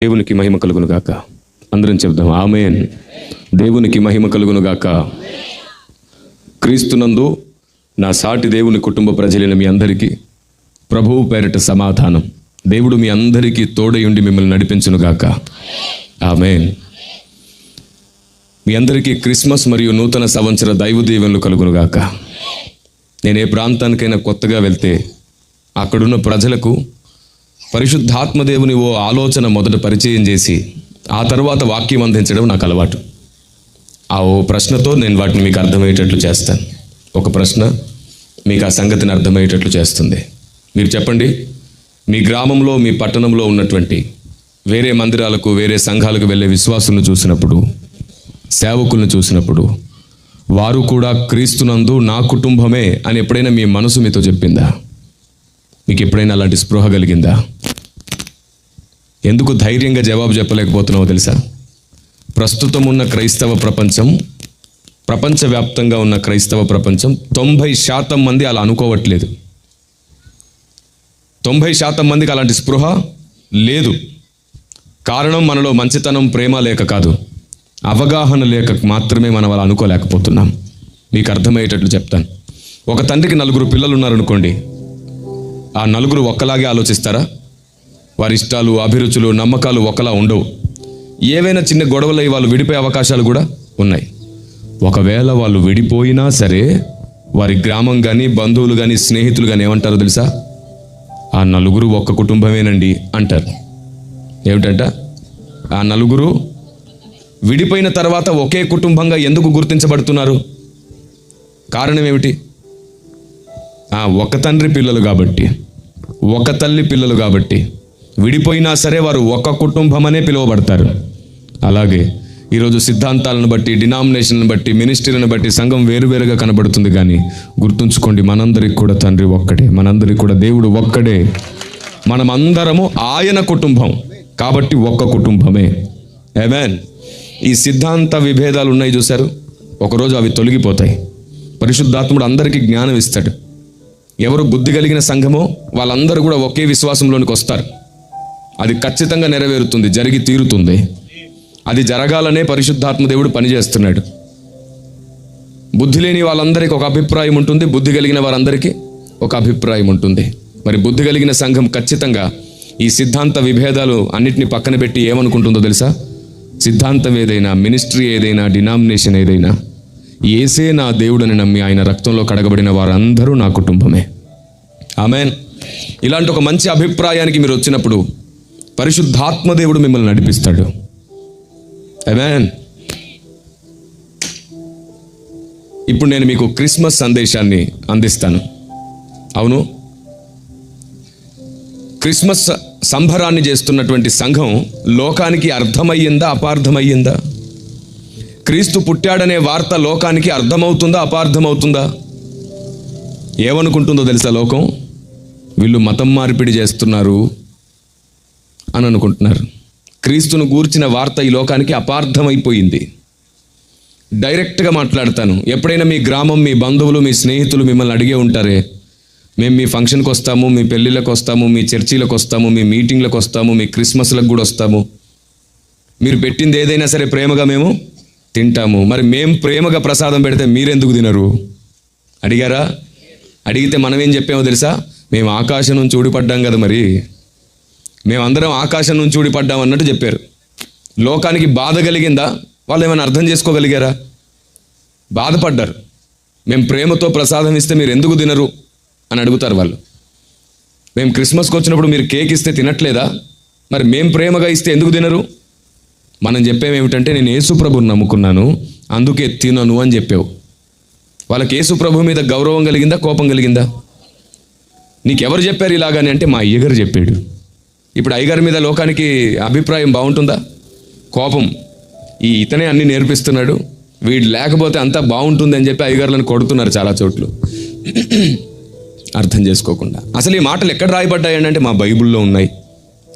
దేవునికి మహిమ కలుగును గాక. అందరం చెప్దాం ఆమేన్. దేవునికి మహిమ కలుగును గాక. క్రీస్తునందు నా సాటి దేవుని కుటుంబ ప్రజలైన మీ అందరికీ ప్రభువు పేరిట సమాధానం. దేవుడు మీ అందరికీ తోడయుండి మిమ్మల్ని నడిపించును గాక. ఆమేన్. మీ అందరికీ క్రిస్మస్ మరియు నూతన సంవత్సర దైవ దీవెనలు కలుగును గాక. నేను ఏ ప్రాంతానికైనా కొత్తగా వెళ్తే అక్కడున్న ప్రజలకు పరిశుద్ధాత్మదేవుని ఓ ఆలోచన మొదట పరిచయం చేసి ఆ తర్వాత వాక్యం అందించడం నాకు అలవాటు. ఆ ఓ ప్రశ్నతో నేను వాటిని మీకు అర్థమయ్యేటట్లు చేస్తాను. ఒక ప్రశ్న మీకు ఆ సంగతిని అర్థమయ్యేటట్లు చేస్తుంది. మీరు చెప్పండి, మీ గ్రామంలో మీ పట్టణంలో ఉన్నటువంటి వేరే మందిరాలకు వేరే సంఘాలకు వెళ్ళే విశ్వాసులను చూసినప్పుడు, సేవకులను చూసినప్పుడు వారు కూడా క్రీస్తునందు నా కుటుంబమే అని ఎప్పుడైనా మీ మనసు మీతో చెప్పిందా? మీకు ఎప్పుడైనా అలాంటి స్పృహ కలిగిందా? ఎందుకు ధైర్యంగా జవాబు చెప్పలేకపోతున్నావో తెలుసా? ప్రస్తుతం ఉన్న క్రైస్తవ ప్రపంచం, ప్రపంచవ్యాప్తంగా ఉన్న క్రైస్తవ ప్రపంచం 90% మంది అలా అనుకోవట్లేదు. 90% మందికి అలాంటి స్పృహ లేదు. కారణం మనలో మంచితనం, ప్రేమ లేక కాదు, అవగాహన లేక మాత్రమే మనం అలా అనుకోలేకపోతున్నాం. మీకు అర్థమయ్యేటట్లు చెప్తాను. ఒక తండ్రికి 4 పిల్లలు ఉన్నారనుకోండి. ఆ 4 ఒక్కలాగే ఆలోచిస్తారా? వారి ఇష్టాలు, అభిరుచులు, నమ్మకాలు ఒకలా ఉండవు. ఏవైనా చిన్న గొడవలై వాళ్ళు విడిపోయే అవకాశాలు కూడా ఉన్నాయి. ఒకవేళ వాళ్ళు విడిపోయినా సరే వారి గ్రామం కానీ, బంధువులు కానీ, స్నేహితులు కానీ ఏమంటారో తెలుసా? ఆ 4 ఒక్క కుటుంబమేనండి అంటారు. ఏమిటంట? ఆ 4 విడిపోయిన తర్వాత ఒకే కుటుంబంగా ఎందుకు గుర్తించబడుతున్నారు? కారణం ఏమిటి? ఒక తండ్రి పిల్లలు కాబట్టి, ఒక తల్లి పిల్లలు కాబట్టి విడిపోయినా సరే వారు ఒక కుటుంబం అనే పిలువబడతారు. అలాగే ఈరోజు సిద్ధాంతాలను బట్టి, డినామినేషన్లను బట్టి, మినిస్ట్రీలను బట్టి సంఘం వేరువేరుగా కనబడుతుంది. కానీ గుర్తుంచుకోండి, మనందరికి కూడా తండ్రి ఒక్కడే, మనందరికి కూడా దేవుడు ఒక్కడే. మనమందరము ఆయన కుటుంబం కాబట్టి ఒక్క కుటుంబమే. ఆమేన్. ఈ సిద్ధాంత విభేదాలు ఉన్నాయి చూశారు, ఒకరోజు అవి తొలగిపోతాయి. పరిశుద్ధాత్ముడు అందరికీ జ్ఞానం ఇస్తాడు. ఎవరు బుద్ధి కలిగిన సంఘమో వాళ్ళందరూ కూడా ఒకే విశ్వాసంలోనికి వస్తారు. అది ఖచ్చితంగా నెరవేరుతుంది, జరిగి తీరుతుంది. అది జరగాలనే పరిశుద్ధాత్మ దేవుడు పనిచేస్తున్నాడు. బుద్ధి లేని వాళ్ళందరికీ ఒక అభిప్రాయం ఉంటుంది, బుద్ధి కలిగిన వారందరికీ ఒక అభిప్రాయం ఉంటుంది. మరి బుద్ధి కలిగిన సంఘం ఖచ్చితంగా ఈ సిద్ధాంత విభేదాలు అన్నిటిని పక్కన పెట్టి ఏమనుకుంటుందో తెలుసా? సిద్ధాంతం ఏదైనా, మినిస్ట్రీ ఏదైనా, డినామినేషన్ ఏదైనా, యేసే నా దేవుడని నమ్మి ఆయన రక్తంలో కడగబడిన వారందరూ నా కుటుంబమే. ఆమేన్. ఇలాంటి ఒక మంచి అభిప్రాయానికి మీరు వచ్చినప్పుడు పరిశుద్ధాత్మ దేవుడు మిమ్మల్ని నడిపిస్తాడు. ఆమేన్. ఇప్పుడు నేను మీకు క్రిస్మస్ సందేశాన్ని అందిస్తాను. అవును, క్రిస్మస్ సంబరాన్ని చేస్తున్నటువంటి సంఘం లోకానికి అర్థమయ్యిందా, అపార్థమయ్యిందా? క్రీస్తు పుట్టాడనే వార్త లోకానికి అర్థమవుతుందా, అపార్థమవుతుందా? ఏమనుకుంటుందో తెలుసా లోకం? వీళ్ళు మతం మార్పిడి చేస్తున్నారు అని అనుకుంటున్నారు. క్రీస్తును గూర్చిన వార్త ఈ లోకానికి అపార్థమైపోయింది. డైరెక్ట్గా మాట్లాడతాను. ఎప్పుడైనా మీ గ్రామం, మీ బంధువులు, మీ స్నేహితులు మిమ్మల్ని అడిగే ఉంటారే, మేము మీ ఫంక్షన్కి వస్తాము, మీ పెళ్ళిళ్ళకి వస్తాము, మీ చర్చిలకు వస్తాము, మీ మీటింగ్లకు వస్తాము, మీ క్రిస్మస్లకు కూడా వస్తాము, మీరు పెట్టింది ఏదైనా సరే ప్రేమగా మేము తింటాము. మరి మేము ప్రేమగా ప్రసాదం పెడితే మీరెందుకు తినరు అడిగారా? అడిగితే మనం ఏం చెప్పామో తెలుసా? మేము ఆకాశం నుంచి ఊడిపడ్డాం కదా, మరి మేమందరం ఆకాశం నుంచి ఊడిపడ్డాం అన్నట్టు చెప్పారు. లోకానికి బాధ కలిగిందా? వాళ్ళు ఏమైనా అర్థం చేసుకోగలిగారా? బాధపడ్డారు. మేము ప్రేమతో ప్రసాదం ఇస్తే మీరు ఎందుకు తినరు అని అడుగుతారు వాళ్ళు. మేము క్రిస్మస్కి వచ్చినప్పుడు మీరు కేక్ ఇస్తే తినట్లేదా? మరి మేము ప్రేమగా ఇస్తే ఎందుకు తినరు? మనం చెప్పేమేమిటంటే, నేను యేసుప్రభుని నమ్ముకున్నాను అందుకే తినను అని చెప్పావు. వాళ్ళకి యేసుప్రభు మీద గౌరవం కలిగిందా, కోపం కలిగిందా? నీకెవరు చెప్పారు ఇలాగని అంటే, మా అయ్యగారు చెప్పాడు. ఇప్పుడు అయ్యగారి మీద లోకానికి అభిప్రాయం బాగుంటుందా? కోపం. ఇతనే అన్నీ నేర్పిస్తున్నాడు, వీడు లేకపోతే అంతా బాగుంటుంది అని చెప్పి అయ్యగారులను కొడుతున్నారు చాలా చోట్లు అర్థం చేసుకోకుండా. అసలు ఈ మాటలు ఎక్కడ రాయబడ్డాయి అంటే మా బైబిల్లో ఉన్నాయి.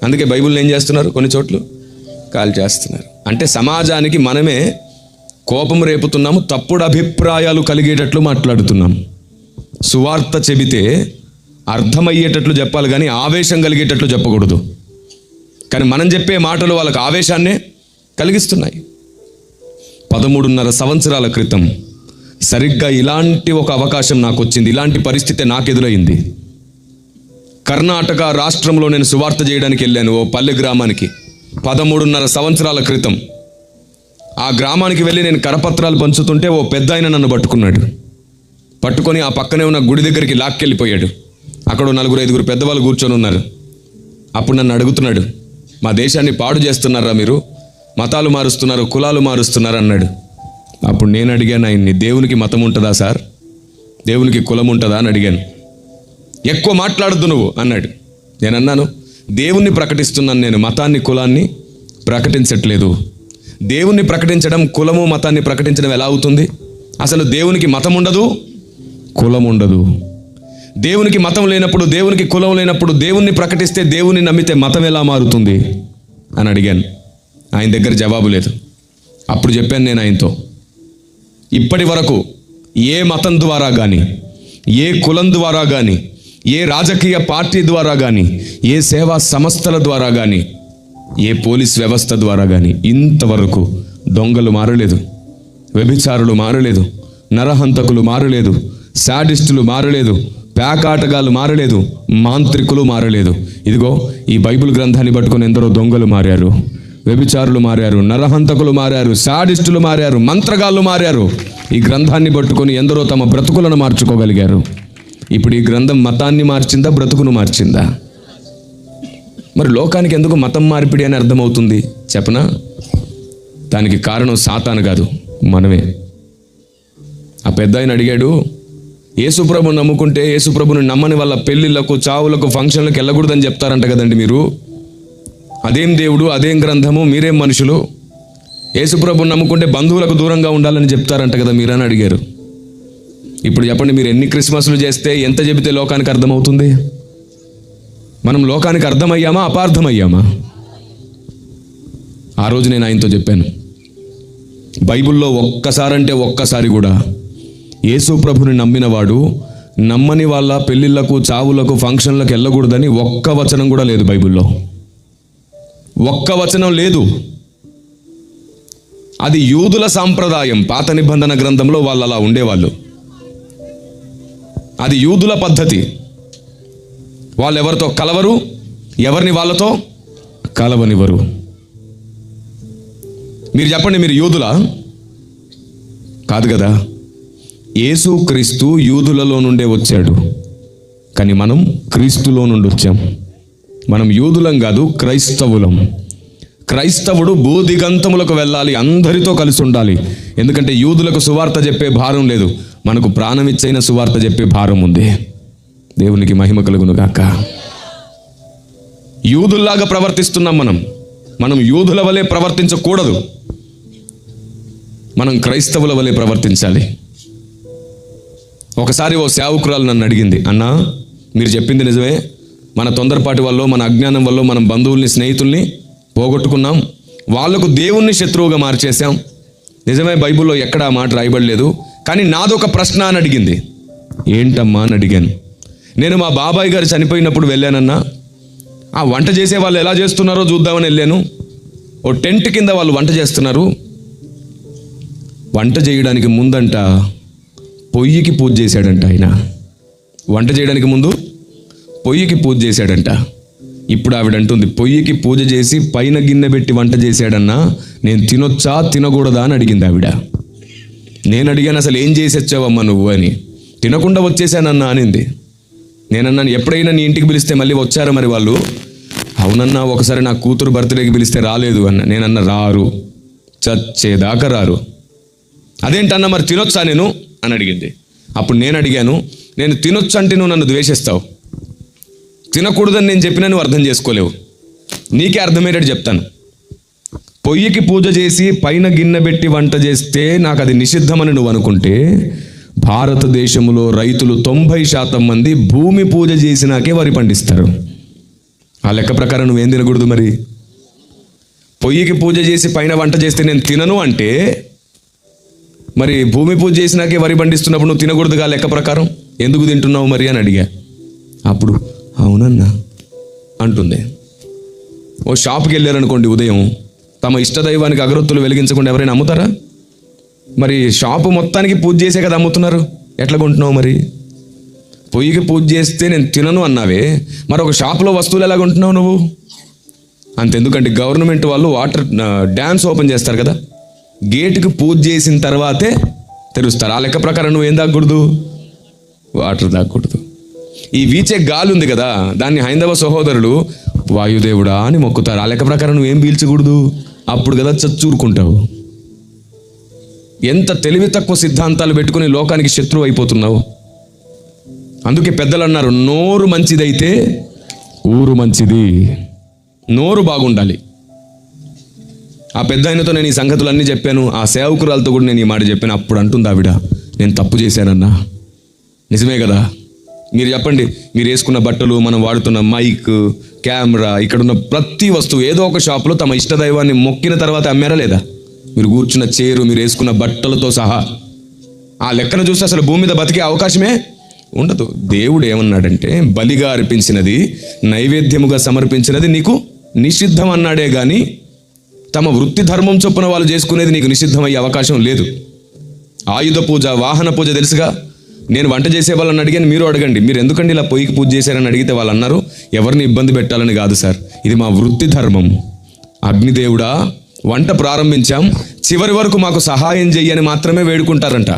అందుకే బైబిల్ని ఏం చేస్తున్నారు? కొన్ని చోట్ల కాల్ చేస్తున్నారు. అంటే సమాజానికి మనమే కోపం రేపుతున్నాము, తప్పుడు అభిప్రాయాలు కలిగేటట్లు మాట్లాడుతున్నాం. సువార్త చెబితే అర్థమయ్యేటట్లు చెప్పాలి కానీ ఆవేశం కలిగేటట్లు చెప్పకూడదు. కానీ మనం చెప్పే మాటలు వాళ్ళకు ఆవేశాన్నే కలిగిస్తున్నాయి. 13.5 సంవత్సరాల క్రితం సరిగ్గా ఇలాంటి ఒక అవకాశం నాకు వచ్చింది. ఇలాంటి పరిస్థితి నాకు ఎదురైంది. కర్ణాటక రాష్ట్రంలో నేను సువార్త చేయడానికి వెళ్ళాను ఓ పల్లె గ్రామానికి 13.5 సంవత్సరాల క్రితం. ఆ గ్రామానికి వెళ్ళి నేను కరపత్రాలు పంచుతుంటే ఓ పెద్ద ఆయన నన్ను పట్టుకొని ఆ పక్కనే ఉన్న గుడి దగ్గరికి లాక్కెళ్ళిపోయాడు. అక్కడ 4-5 పెద్దవాళ్ళు కూర్చొని ఉన్నారు. అప్పుడు నన్ను అడుగుతున్నాడు, మా దేశాన్ని పాడు చేస్తున్నారా మీరు? మతాలు మారుస్తున్నారు, కులాలు మారుస్తున్నారు అన్నాడు. అప్పుడు నేను అడిగాను ఆయన్ని, దేవునికి మతం ఉంటుందా సార్? దేవునికి కులం ఉంటుందా అని అడిగాను. ఎక్కువ మాట్లాడద్దు నువ్వు అన్నాడు. నేను అన్నాను, దేవుణ్ణి ప్రకటిస్తున్నాను, నేను మతాన్ని కులాన్ని ప్రకటించట్లేదు. దేవుణ్ణి ప్రకటించడం కులము మతాన్ని ప్రకటించడం ఎలా అవుతుంది? అసలు దేవునికి మతం ఉండదు, కులం ఉండదు. దేవునికి మతం లేనప్పుడు, దేవునికి కులం లేనప్పుడు దేవుణ్ణి ప్రకటిస్తే, దేవుణ్ణి నమ్మితే మతం ఎలా మారుతుంది అని అడిగాను. ఆయన దగ్గర జవాబు లేదు. అప్పుడు చెప్పాను నేను ఆయనతో, ఇప్పటి వరకు ఏ మతం ద్వారా కానీ, ఏ కులం ద్వారా కానీ, ఏ రాజకీయ పార్టీ ద్వారా కానీ, ఏ సేవా సంస్థల ద్వారా కానీ, ఏ పోలీస్ వ్యవస్థ ద్వారా కానీ ఇంతవరకు దొంగలు మారలేదు, వ్యభిచారులు మారలేదు, నరహంతకులు మారలేదు, శాడిస్టులు మారలేదు, పేకాటగాళ్ళు మారలేదు, మాంత్రికులు మారలేదు. ఇదిగో ఈ బైబిల్ గ్రంథాన్ని పట్టుకొని ఎందరో దొంగలు మారారు, వ్యభిచారులు మారారు, నరహంతకులు మారారు, శాడిస్టులు మారారు, మంత్రగాళ్ళు మారారు. ఈ గ్రంథాన్ని పట్టుకొని ఎందరో తమ బ్రతుకులను మార్చుకోగలిగారు. ఇప్పుడు ఈ గ్రంథం మతాన్ని మార్చిందా, బ్రతుకును మార్చిందా? మరి లోకానికి ఎందుకు మతం మార్పిడి అని అర్థమవుతుంది చెప్పనా? దానికి కారణం సాతాను కాదు, మనమే. ఆ పెద్ద ఆయన అడిగాడు, యేసుప్రభుని నమ్ముకుంటే యేసుప్రభుని నమ్మని వాళ్ళ పెళ్ళిళ్ళకు, చావులకు, ఫంక్షన్లకు వెళ్ళకూడదని చెప్తారంట కదండి మీరు. అదేం దేవుడు, అదేం గ్రంథము, మీరేం మనుషులు? యేసుప్రభుని నమ్ముకుంటే బంధువులకు దూరంగా ఉండాలని చెప్తారంట కదా మీరని అడిగారు. ఇప్పుడు చెప్పండి, మీరు ఎన్ని క్రిస్మస్లు చేస్తే, ఎంత చెబితే లోకానికి అర్థమవుతుంది? మనం లోకానికి అర్థమయ్యామా, అపార్థమయ్యామా? ఆ రోజు నేను ఆయనతో చెప్పాను, బైబిల్లో ఒక్కసారంటే ఒక్కసారి కూడా యేసు ప్రభుని నమ్మినవాడు నమ్మని వాళ్ళ పెళ్ళిళ్ళకు, చావులకు, ఫంక్షన్లకు వెళ్ళకూడదని ఒక్క వచనం కూడా లేదు బైబిల్లో. ఒక్క వచనం లేదు. అది యూదుల సాంప్రదాయం. పాత నిబంధన గ్రంథంలో వాళ్ళు అలా ఉండేవాళ్ళు. అది యూదుల పద్ధతి. వాళ్ళు ఎవరితో కలవరు, ఎవరిని వాళ్ళతో కలవనివ్వరు. మీరు చెప్పండి, మీరు యూదులా? కాదు కదా. యేసు క్రీస్తు యూదులలో నుండే వచ్చాడు, కానీ మనం క్రీస్తులో నుండి వచ్చాం. మనం యూదులం కాదు, క్రైస్తవులం. క్రైస్తవుడు భూదిగంతములకు వెళ్ళాలి, అందరితో కలిసి ఉండాలి. ఎందుకంటే యూదులకు సువార్త చెప్పే భారం లేదు, మనకు ప్రాణం ఇచ్చైన సువార్త చెప్పే భారం ఉంది. దేవునికి మహిమ కలుగును గాక. యూదుల్లాగా ప్రవర్తిస్తున్నాం మనం యూదుల వలె ప్రవర్తించకూడదు. మనం క్రైస్తవుల వలె ప్రవర్తించాలి. ఒకసారి ఓ సేవకురాలు నన్ను అడిగింది, అన్నా మీరు చెప్పింది నిజమే, మన తొందరపాటి వల్ల, మన అజ్ఞానం వల్ల మనం బంధువుల్ని, స్నేహితుల్ని పోగొట్టుకున్నాం, వాళ్లకు దేవుణ్ణి శత్రువుగా మార్చేశాం. నిజమే, బైబిల్లో ఎక్కడ ఆ మాట రాయబడలేదు, కానీ నాదొక ప్రశ్న అని అడిగింది. ఏంటమ్మా అని అడిగాను. నేను మా బాబాయ్ గారు చనిపోయినప్పుడు వెళ్ళానన్నా, ఆ వంట చేసే వాళ్ళు ఎలా చేస్తున్నారో చూద్దామని వెళ్ళాను. ఓ టెంట్ కింద వాళ్ళు వంట చేస్తున్నారు. వంట చేయడానికి ముందంట పొయ్యికి పూజ చేశాడంట ఆయన. వంట చేయడానికి ముందు పొయ్యికి పూజ చేశాడంట. ఇప్పుడు ఆవిడ అంటుంది, పొయ్యికి పూజ చేసి పైన గిన్నె పెట్టి వంట చేశాడన్నా, నేను తినొచ్చా తినకూడదా అని అడిగింది ఆవిడ. నేను అడిగాను, అసలు ఏం చేసి వచ్చావమ్మా నువ్వు అని. తినకుండా వచ్చేసానన్నా అనింది. నేనన్నాను, ఎప్పుడైనా నీ ఇంటికి పిలిస్తే మళ్ళీ వచ్చారా మరి వాళ్ళు? అవునన్నా, ఒకసారి నా కూతురు బర్త్డేకి పిలిస్తే రాలేదు అన్న. నేనన్నా, రారు, చచ్చేదాకా రారు. అదేంటన్నా మరి తినొచ్చా నేను అని అడిగింది. అప్పుడు నేను అడిగాను, నేను తినొచ్చు అంటే నువ్వు నన్ను ద్వేషిస్తావు, తినకూడదని నేను చెప్పినా నువ్వు అర్థం చేసుకోలేవు. నీకే అర్థమయ్యేటట్టు చెప్తాను. పొయ్యికి పూజ చేసి పైన గిన్నె పెట్టి వంట చేస్తే నాకు అది నిషిద్ధమని నువ్వు అనుకుంటే, భారతదేశంలో రైతులు 90% మంది భూమి పూజ చేసినాకే వరి పండిస్తారు. ఆ లెక్క ప్రకారం నువ్వేం తినకూడదు మరి? పొయ్యికి పూజ చేసి పైన వంట చేస్తే నేను తినను అంటే, మరి భూమి పూజ చేసినాకే వరి పండిస్తున్నప్పుడు నువ్వు తినకూడదుగా లెక్క ప్రకారం, ఎందుకు తింటున్నావు మరి అని అడిగా. అప్పుడు అవునన్నా అంటుంది. ఓ షాప్కి వెళ్ళారనుకోండి, ఉదయం తమ ఇష్టదైవానికి అగరొత్తులు వెలిగించకుండా ఎవరైనా అమ్ముతారా? మరి షాపు మొత్తానికి పూజ చేసే కదా అమ్ముతున్నారు. ఎట్లా కొంటున్నావు మరి? పొయ్యికి పూజ చేస్తే నేను తినను అన్నావే, మరి ఒక షాపులో వస్తువులు ఎలా కొంటున్నావు నువ్వు? అంతెందుకంటే గవర్నమెంట్ వాళ్ళు వాటర్ డ్యామ్స్ ఓపెన్ చేస్తారు కదా, గేటుకి పూజ చేసిన తర్వాతే తెరుస్తారు. ఆ లెక్క ప్రకారం నువ్వు ఏం తాగకూడదు? వాటర్ తాగకూడదు. ఈ వీచే గాలి ఉంది కదా, దాన్ని హైందవ సహోదరులు వాయుదేవుడా అని మొక్కుతారు. ఆ లెక్క ప్రకారం నువ్వేం పీల్చకూడదు. అప్పుడు కదా చచ్చూరుకుంటావు. ఎంత తెలివి తక్కువ సిద్ధాంతాలు పెట్టుకుని లోకానికి శత్రువు అయిపోతున్నావు. అందుకే పెద్దలు అన్నారు, నోరు మంచిదైతే ఊరు మంచిది. నోరు బాగుండాలి. ఆ పెద్ద ఆయనతో నేను ఈ సంగతులన్నీ చెప్పాను, ఆ సేవకురాలతో కూడా నేను ఈ మాట చెప్పాను. అప్పుడు అంటుంది ఆవిడ, నేను తప్పు చేశానన్నా. నిజమే కదా. మీరు చెప్పండి, మీరు వేసుకున్న బట్టలు, మనం వాడుతున్న మైక్, కెమెరా, ఇక్కడున్న ప్రతి వస్తువు ఏదో ఒక షాపులో తమ ఇష్టదైవాన్ని మొక్కిన తర్వాత అమ్మారా లేదా? మీరు కూర్చున్న చైరు, మీరు వేసుకున్న బట్టలతో సహా. ఆ లెక్కను చూస్తే అసలు భూమి మీద బతికే అవకాశమే ఉండదు. దేవుడు ఏమన్నాడంటే, బలిగా అర్పించినది, నైవేద్యముగా సమర్పించినది నీకు నిషిద్ధం అన్నాడే కానీ తమ వృత్తి ధర్మం చొప్పున వాళ్ళు చేసుకునేది నీకు నిషిద్ధమయ్యే అవకాశం లేదు. ఆయుధ పూజ, వాహన పూజ తెలుసుగా. నేను వంట చేసే వాళ్ళని అడిగాను, మీరు అడగండి, మీరు ఎందుకండి ఇలా పొయ్యికి పూజ చేశారని అడిగితే వాళ్ళు అన్నారు, ఎవరిని ఇబ్బంది పెట్టాలని కాదు సార్, ఇది మా వృత్తి ధర్మం. అగ్నిదేవుడా, వంట ప్రారంభించాం, చివరి వరకు మాకు సహాయం చెయ్యని మాత్రమే వేడుకుంటారంట.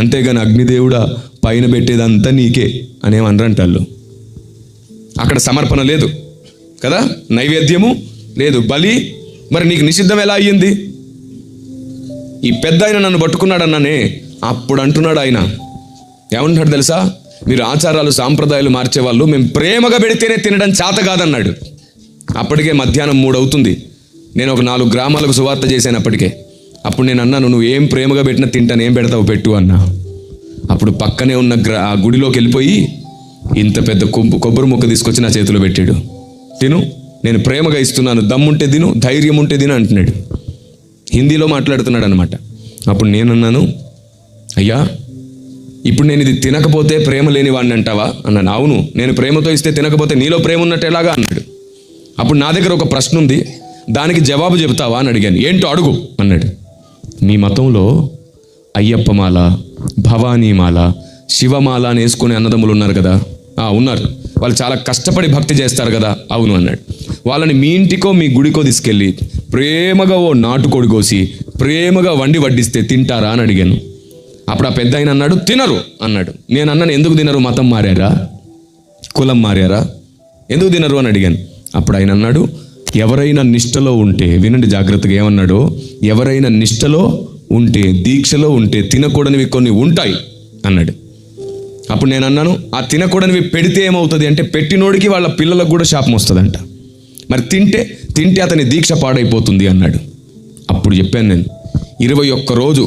అంతేగాని అగ్నిదేవుడా పైన పెట్టేదంతా నీకే అనేమనరంట వాళ్ళు. అక్కడ సమర్పణ లేదు కదా, నైవేద్యము లేదు, బలి. మరి నీకు నిషిద్ధం ఎలా అయ్యింది? ఈ పెద్ద ఆయన నన్ను పట్టుకున్నాడన్నానే, అప్పుడు అంటున్నాడు ఆయన, ఏమంటున్నాడు తెలుసా, మీరు ఆచారాలు సాంప్రదాయాలు మార్చేవాళ్ళు, మేము ప్రేమగా పెడితేనే తినడం చేత కాదన్నాడు. అప్పటికే మధ్యాహ్నం 3 అవుతుంది. నేను ఒక 4 గ్రామాలకు సువార్త చేశాను అప్పటికే. అప్పుడు నేను అన్నాను, నువ్వు ఏం ప్రేమగా పెట్టినా తింటాను, ఏం పెడతావు పెట్టు అన్నా. అప్పుడు పక్కనే ఉన్న ఆ గుడిలోకి వెళ్ళిపోయి ఇంత పెద్ద కొబ్బరి ముక్క తీసుకొచ్చి నా చేతిలో పెట్టాడు. తిను, నేను ప్రేమగా ఇస్తున్నాను, దమ్ముంటే తిను, ధైర్యం ఉంటే తిను అంటున్నాడు. హిందీలో మాట్లాడుతున్నాడు అనమాట. అప్పుడు నేనన్నాను, అయ్యా ఇప్పుడు నేను ఇది తినకపోతే ప్రేమ లేని వాడిని అంటావా అన్నాను. అవును, నేను ప్రేమతో ఇస్తే తినకపోతే నీలో ప్రేమ ఉన్నట్టు ఎలాగా అన్నాడు. అప్పుడు నా దగ్గర ఒక ప్రశ్న ఉంది, దానికి జవాబు చెబుతావా అని అడిగాను. ఏంటో అడుగు అన్నాడు. మీ మతంలో అయ్యప్పమాల, భవానీమాల, శివమాల అని వేసుకునే అన్నదమ్ములు ఉన్నారు కదా. ఉన్నారు. వాళ్ళు చాలా కష్టపడి భక్తి చేస్తారు కదా. అవును అన్నాడు. వాళ్ళని మీ ఇంటికో మీ గుడికో తీసుకెళ్ళి ప్రేమగా ఓ నాటుకోడి కోసి ప్రేమగా వండి వడ్డిస్తే తింటారా అని అడిగాను. అప్పుడు ఆ పెద్ద ఆయన అన్నాడు, తినరు అన్నాడు. నేను అన్నాను, ఎందుకు తినరు? మతం మారారా, కులం మారారా, ఎందుకు తినరు అని అడిగాను. అప్పుడు ఆయన అన్నాడు, ఎవరైనా నిష్టలో ఉంటే, వినండి జాగ్రత్తగా ఏమన్నాడో, ఎవరైనా నిష్టలో ఉంటే, దీక్షలో ఉంటే తినకూడనివి కొన్ని ఉంటాయి అన్నాడు. అప్పుడు నేను అన్నాను, ఆ తినకూడనివి పెడితే ఏమవుతుంది అంటే, పెట్టినోడికి వాళ్ళ పిల్లలకు కూడా శాపం వస్తుందంట. మరి తింటే అతని దీక్ష పాడైపోతుంది అన్నాడు. అప్పుడు చెప్పాను నేను, 21 రోజు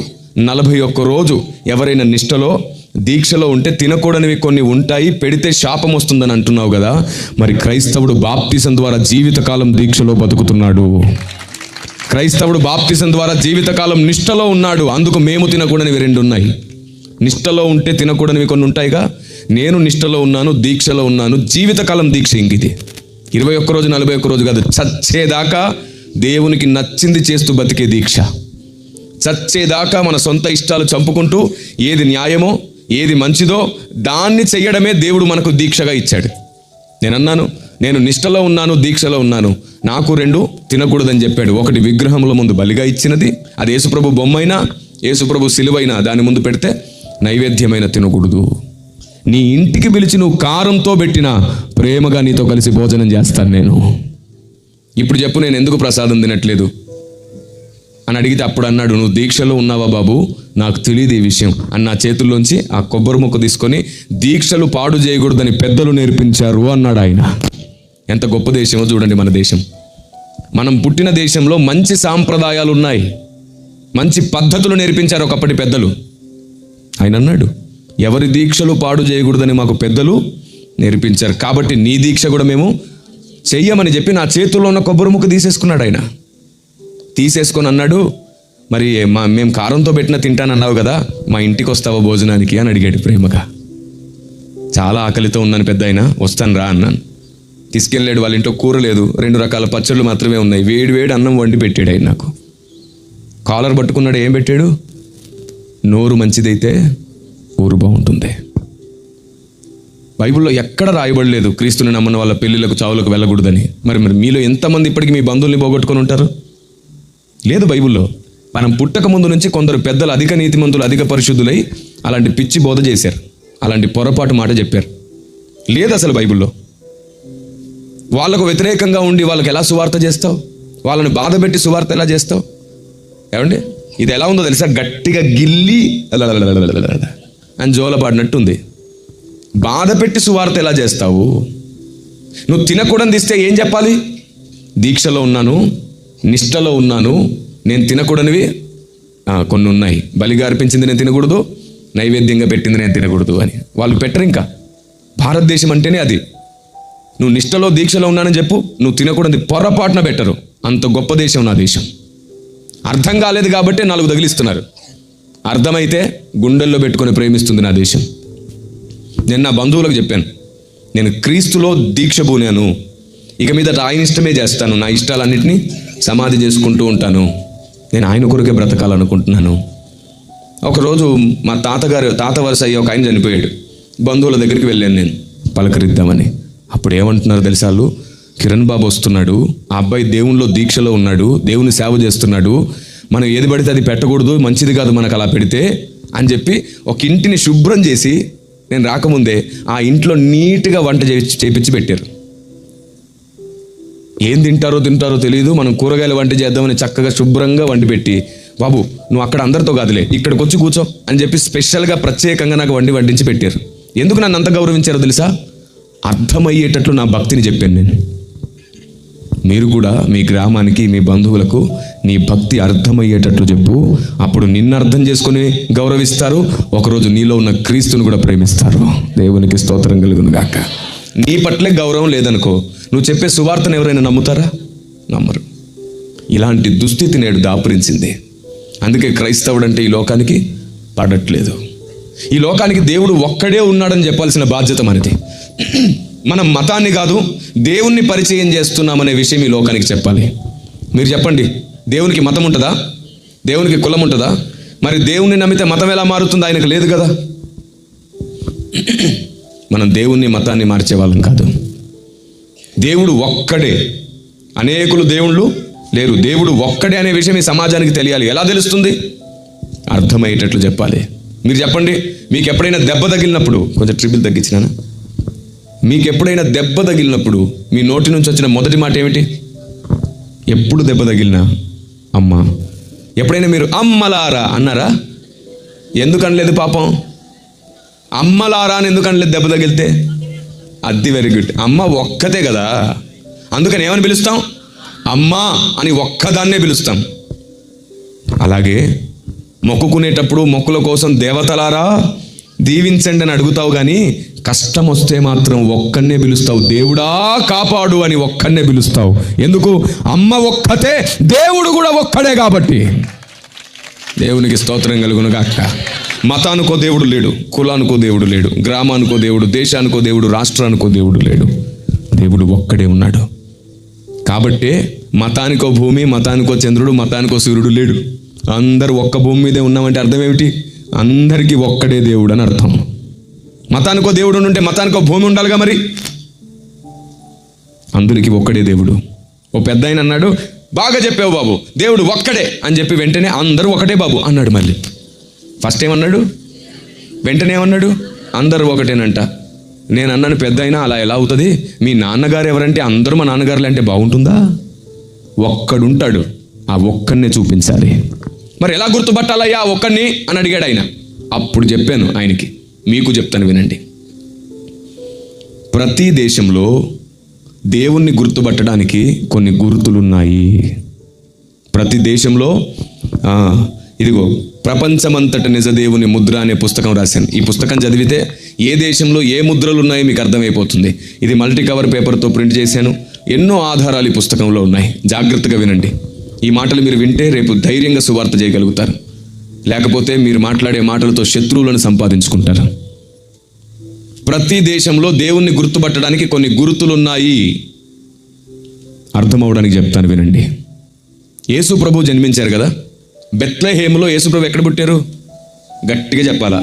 41 రోజు ఎవరైనా నిష్టలో దీక్షలో ఉంటే తినకూడనివి కొన్ని ఉంటాయి, పెడితే శాపం వస్తుందని అంటున్నావు కదా. మరి క్రైస్తవుడు బాప్తిసం ద్వారా జీవితకాలం దీక్షలో బతుకుతున్నాడు. క్రైస్తవుడు బాప్తిసం ద్వారా జీవితకాలం నిష్టలో ఉన్నాడు. అందుకు మేము తినకూడనివి 2 ఉన్నాయి. నిష్టలో ఉంటే తినకూడనివి కొన్ని ఉంటాయిగా. నేను నిష్టలో ఉన్నాను, దీక్షలో ఉన్నాను. జీవితకాలం దీక్ష ఇంకిది. 21 రోజు 41 రోజు కాదు, చచ్చేదాకా దేవునికి నచ్చింది చేస్తూ బతికే దీక్ష. చచ్చేదాకా మన సొంత ఇష్టాలు చంపుకుంటూ ఏది న్యాయమో ఏది మంచిదో దాన్ని చెయ్యడమే దేవుడు మనకు దీక్షగా ఇచ్చాడు. నేను అన్నాను, నేను నిష్టలో ఉన్నాను, దీక్షలో ఉన్నాను, నాకు 2 తినకూడదని చెప్పాడు. ఒకటి విగ్రహముల ముందు బలిగా ఇచ్చినది, అది యేసుప్రభు బొమ్మైనా యేసుప్రభు సిలువైనా దాని ముందు పెడితే నైవేద్యమైన తినకూడదు. నీ ఇంటికి పిలిచి నువ్వు కారంతో పెట్టినా ప్రేమగా నీతో కలిసి భోజనం చేస్తాను నేను. ఇప్పుడు చెప్పు, నేను ఎందుకు ప్రసాదం తినట్లేదు అని అడిగితే అప్పుడు అన్నాడు, నువ్వు దీక్షలో ఉన్నావా బాబు, నాకు తెలియదు ఈ విషయం అని నా చేతుల్లోంచి ఆ కొబ్బరి ముక్క తీసుకొని, దీక్షలు పాడు చేయకూడదని పెద్దలు నేర్పించారు అన్నాడు ఆయన. ఎంత గొప్ప దేశమో చూడండి మన దేశం. మనం పుట్టిన దేశంలో మంచి సాంప్రదాయాలు ఉన్నాయి, మంచి పద్ధతులు నేర్పించారు ఒకప్పటి పెద్దలు. ఆయన అన్నాడు, ఎవరి దీక్షలు పాడు చేయకూడదని మాకు పెద్దలు నేర్పించారు, కాబట్టి నీ దీక్ష కూడా మేము చెయ్యమని చెప్పి నా చేతుల్లో ఉన్న కొబ్బరి ముక్క తీసేసుకున్నాడు ఆయన. తీసేసుకొని అన్నాడు, మరి మేము కారంతో పెట్టిన తింటానన్నావు కదా, మా ఇంటికి వస్తావా భోజనానికి అని అడిగాడు ప్రేమగా. చాలా ఆకలితో ఉన్నాను పెద్ద ఆయన, వస్తాను రా అన్నాను. తీసుకెళ్ళాడు. వాళ్ళ ఇంట్లో కూర లేదు, 2 రకాల పచ్చళ్ళు మాత్రమే ఉన్నాయి. వేడి వేడి అన్నం వండి పెట్టాడు ఆయన నాకు. కాలర్ పట్టుకున్నాడు, ఏం పెట్టాడు? నోరు మంచిదైతే ఊరు బాగుంటుంది. బైబిల్లో ఎక్కడ రాయబడలేదు క్రీస్తుని నమ్మని వాళ్ళ పెళ్ళిళ్ళకు చావులకు వెళ్ళకూడదని. మరి మీలో ఎంతమంది ఇప్పటికీ మీ బంధువుల్ని పోగొట్టుకొని ఉంటారు? లేదు బైబిల్లో. మనం పుట్టక ముందు నుంచి కొందరు పెద్దలు అధిక నీతిమంతులు, అధిక పరిశుద్ధులై అలాంటి పిచ్చి బోధ చేశారు, అలాంటి పొరపాటు మాట చెప్పారు. లేదు అసలు బైబిల్లో. వాళ్ళకు వ్యతిరేకంగా ఉండి వాళ్ళకి ఎలా సువార్త చేస్తావు? వాళ్ళని బాధ పెట్టి సువార్త ఎలా చేస్తావు? ఏమండి, ఇది ఎలా ఉందో తెలుసా? గట్టిగా గిల్లి అని జోలపాడినట్టుంది. బాధ పెట్టి సువార్త ఎలా చేస్తావు? నువ్వు తినకూడదు ఇస్తే ఏం చెప్పాలి? దీక్షలో ఉన్నాను, నిష్టలో ఉన్నాను, నేను తినకూడనివి కొన్ని ఉన్నాయి. బలిగా అర్పించింది నేను తినకూడదు, నైవేద్యంగా పెట్టింది నేను తినకూడదు అని వాళ్ళు పెట్టరు. ఇంకా భారతదేశం అంటేనే అది. నువ్వు నిష్టలో దీక్షలో ఉన్నానని చెప్పు, నువ్వు తినకూడదు పొరపాటున పెట్టరు. అంత గొప్ప దేశం నా దేశం. అర్థం కాలేదు కాబట్టి 4 తగిలిస్తున్నారు. అర్థమైతే గుండెల్లో పెట్టుకొని ప్రేమిస్తుంది నా దేశం. నేను నా బంధువులకు చెప్పాను, నేను క్రీస్తులో దీక్ష పూనాను, ఇక మీద ఆయన ఇష్టమే చేస్తాను, నా ఇష్టాలన్నింటినీ సమాధి చేసుకుంటూ ఉంటాను, నేను ఆయన కొరకే బ్రతకాలనుకుంటున్నాను. ఒకరోజు మా తాత వరుస అయ్యి ఒక ఆయన చనిపోయాడు. బంధువుల దగ్గరికి వెళ్ళాను నేను పలకరిద్దామని. అప్పుడు ఏమంటున్నారు తెలుసా వాళ్ళు? కిరణ్ బాబు వస్తున్నాడు, ఆ అబ్బాయి దేవునిలో దీక్షలో ఉన్నాడు, దేవుని సేవ చేస్తున్నాడు, మనం ఏది పడితే అది పెట్టకూడదు, మంచిది కాదు మనకు అలా పెడితే అని చెప్పి ఒక ఇంటిని శుభ్రం చేసి నేను రాకముందే ఆ ఇంట్లో నీట్గా వంట చేపించి పెట్టారు. ఏం తింటారో తెలియదు, మనం కూరగాయలు వంట చేద్దామని చక్కగా శుభ్రంగా వండి పెట్టి, బాబు నువ్వు అక్కడ అందరితో కాదులే ఇక్కడికి వచ్చి కూర్చో అని చెప్పి స్పెషల్గా ప్రత్యేకంగా నాకు వడ్డించి పెట్టారు. ఎందుకు నన్ను అంత గౌరవించారో తెలుసా? అర్థమయ్యేటట్లు నా భక్తిని చెప్పాను నేను. మీరు కూడా మీ గ్రామానికి, మీ బంధువులకు నీ భక్తి అర్థమయ్యేటట్లు చెప్పు. అప్పుడు నిన్ను అర్థం చేసుకుని గౌరవిస్తారు, ఒకరోజు నీలో ఉన్న క్రీస్తుని కూడా ప్రేమిస్తారు. దేవునికి స్తోత్రం కలుగును గాక. నీ పట్లే గౌరవం లేదనుకో, నువ్వు చెప్పే సువార్తను ఎవరైనా నమ్ముతారా? నమ్మరు. ఇలాంటి దుస్థితి నేడు దాపురించింది. అందుకే క్రైస్తవుడు అంటే ఈ లోకానికి పడట్లేదు. ఈ లోకానికి దేవుడు ఒక్కడే ఉన్నాడని చెప్పాల్సిన బాధ్యత మనది. మనం మతాన్ని కాదు, దేవుణ్ణి పరిచయం చేస్తున్నామనే విషయం ఈ లోకానికి చెప్పాలి. మీరు చెప్పండి, దేవునికి మతం ఉంటుందా? దేవునికి కులం ఉంటుందా? మరి దేవుణ్ణి నమ్మితే మతం ఎలా మారుతుంది? ఆయనకు లేదు కదా. మనం దేవుణ్ణి మతాన్ని మార్చే వాళ్ళం కాదు. దేవుడు ఒక్కడే, అనేకులు దేవుళ్ళు లేరు. దేవుడు ఒక్కడే అనే విషయం ఈ సమాజానికి తెలియాలి. ఎలా తెలుస్తుంది? అర్థమయ్యేటట్లు చెప్పాలి. మీరు చెప్పండి, మీకు ఎప్పుడైనా దెబ్బ తగిలినప్పుడు, కొంచెం ట్రిబుల్ తగ్గించినానా, మీకు ఎప్పుడైనా దెబ్బ తగిలినప్పుడు మీ నోటి నుంచి వచ్చిన మొదటి మాట ఏమిటి? ఎప్పుడు దెబ్బ తగిలినా అమ్మ. ఎప్పుడైనా మీరు అమ్మలారా అన్నారా? ఎందుకు అనలేదు పాపం? అమ్మలారా అని ఎందుకు అనలేదు దెబ్బ తగిలితే? అది వెరీ గుడ్. అమ్మ ఒక్కతే కదా, అందుకని ఏమని పిలుస్తాం? అమ్మ అని ఒక్కదాన్నే పిలుస్తాం. అలాగే మొక్కుకునేటప్పుడు మొక్కుల కోసం దేవతలారా దీవించండి అని అడుగుతావు, కానీ కష్టం వస్తే మాత్రం ఒక్కన్నే పిలుస్తావు. దేవుడా కాపాడు అని ఒక్కన్నే పిలుస్తావు. ఎందుకు? అమ్మ ఒక్కతే, దేవుడు కూడా ఒక్కడే కాబట్టి. దేవునికి స్తోత్రం కలుగును గాక. మతానికో దేవుడు లేడు, కులానికో దేవుడు లేడు, గ్రామానికో దేవుడు, దేశానికో దేవుడు, రాష్ట్రానికో దేవుడు లేడు. దేవుడు ఒక్కడే ఉన్నాడు. కాబట్టే మతానికో భూమి, మతానికో చంద్రుడు, మతానికో సూర్యుడు లేడు. అందరూ ఒక్క భూమి మీదే ఉన్నామంటే అర్థం ఏమిటి? అందరికీ ఒక్కడే దేవుడు అని అర్థం. మతానికో దేవుడు ఉంటే మతానికో భూమి ఉండాలిగా. మరి అందరికీ ఒక్కడే దేవుడు. ఓ పెద్ద ఆయన అన్నాడు, బాగా చెప్పావు బాబు, దేవుడు ఒక్కడే అని చెప్పి వెంటనే అందరూ ఒకటే బాబు అన్నాడు. మళ్ళీ ఫస్ట్ ఏమన్నాడు? వెంటనే ఏమన్నాడు? అందరూ ఒకటేనంట. నేను అన్నాను, పెద్ద అయినా అలా ఎలా అవుతుంది? మీ నాన్నగారు ఎవరంటే అందరూ మా నాన్నగారులు అంటే బాగుంటుందా? ఒక్కడుంటాడు, ఆ ఒక్కడినే చూపించాలి. మరి ఎలా గుర్తుపట్టాలయ్యా ఒక్కడిని అని అడిగాడు ఆయన. అప్పుడు చెప్పాను ఆయనకి, మీకు చెప్తాను వినండి. ప్రతి దేశంలో దేవుణ్ణి గుర్తుపట్టడానికి కొన్ని గుర్తులున్నాయి. ప్రతి దేశంలో ఇదిగో ప్రపంచమంతట నిజ దేవుని ముద్ర అనే పుస్తకం రాశాను. ఈ పుస్తకం చదివితే ఏ దేశంలో ఏ ముద్రలు ఉన్నాయో మీకు అర్థమైపోతుంది. ఇది మల్టీ కవర్ పేపర్తో ప్రింట్ చేశాను. ఎన్నో ఆధారాలు ఈ పుస్తకంలో ఉన్నాయి. జాగ్రత్తగా వినండి. ఈ మాటలు మీరు వింటే రేపు ధైర్యంగా సువార్త చేయగలుగుతారు. లేకపోతే మీరు మాట్లాడే మాటలతో శత్రువులను సంపాదించుకుంటారు. ప్రతి దేశంలో దేవుణ్ణి గుర్తుపట్టడానికి కొన్ని గుర్తులు ఉన్నాయి. అర్థమవడానికి చెప్తాను వినండి. యేసు ప్రభు జన్మించారు కదా, బెత్లెహేములో యేసు ప్రభు ఎక్కడ పుట్టారు? గట్టిగా చెప్పాలా?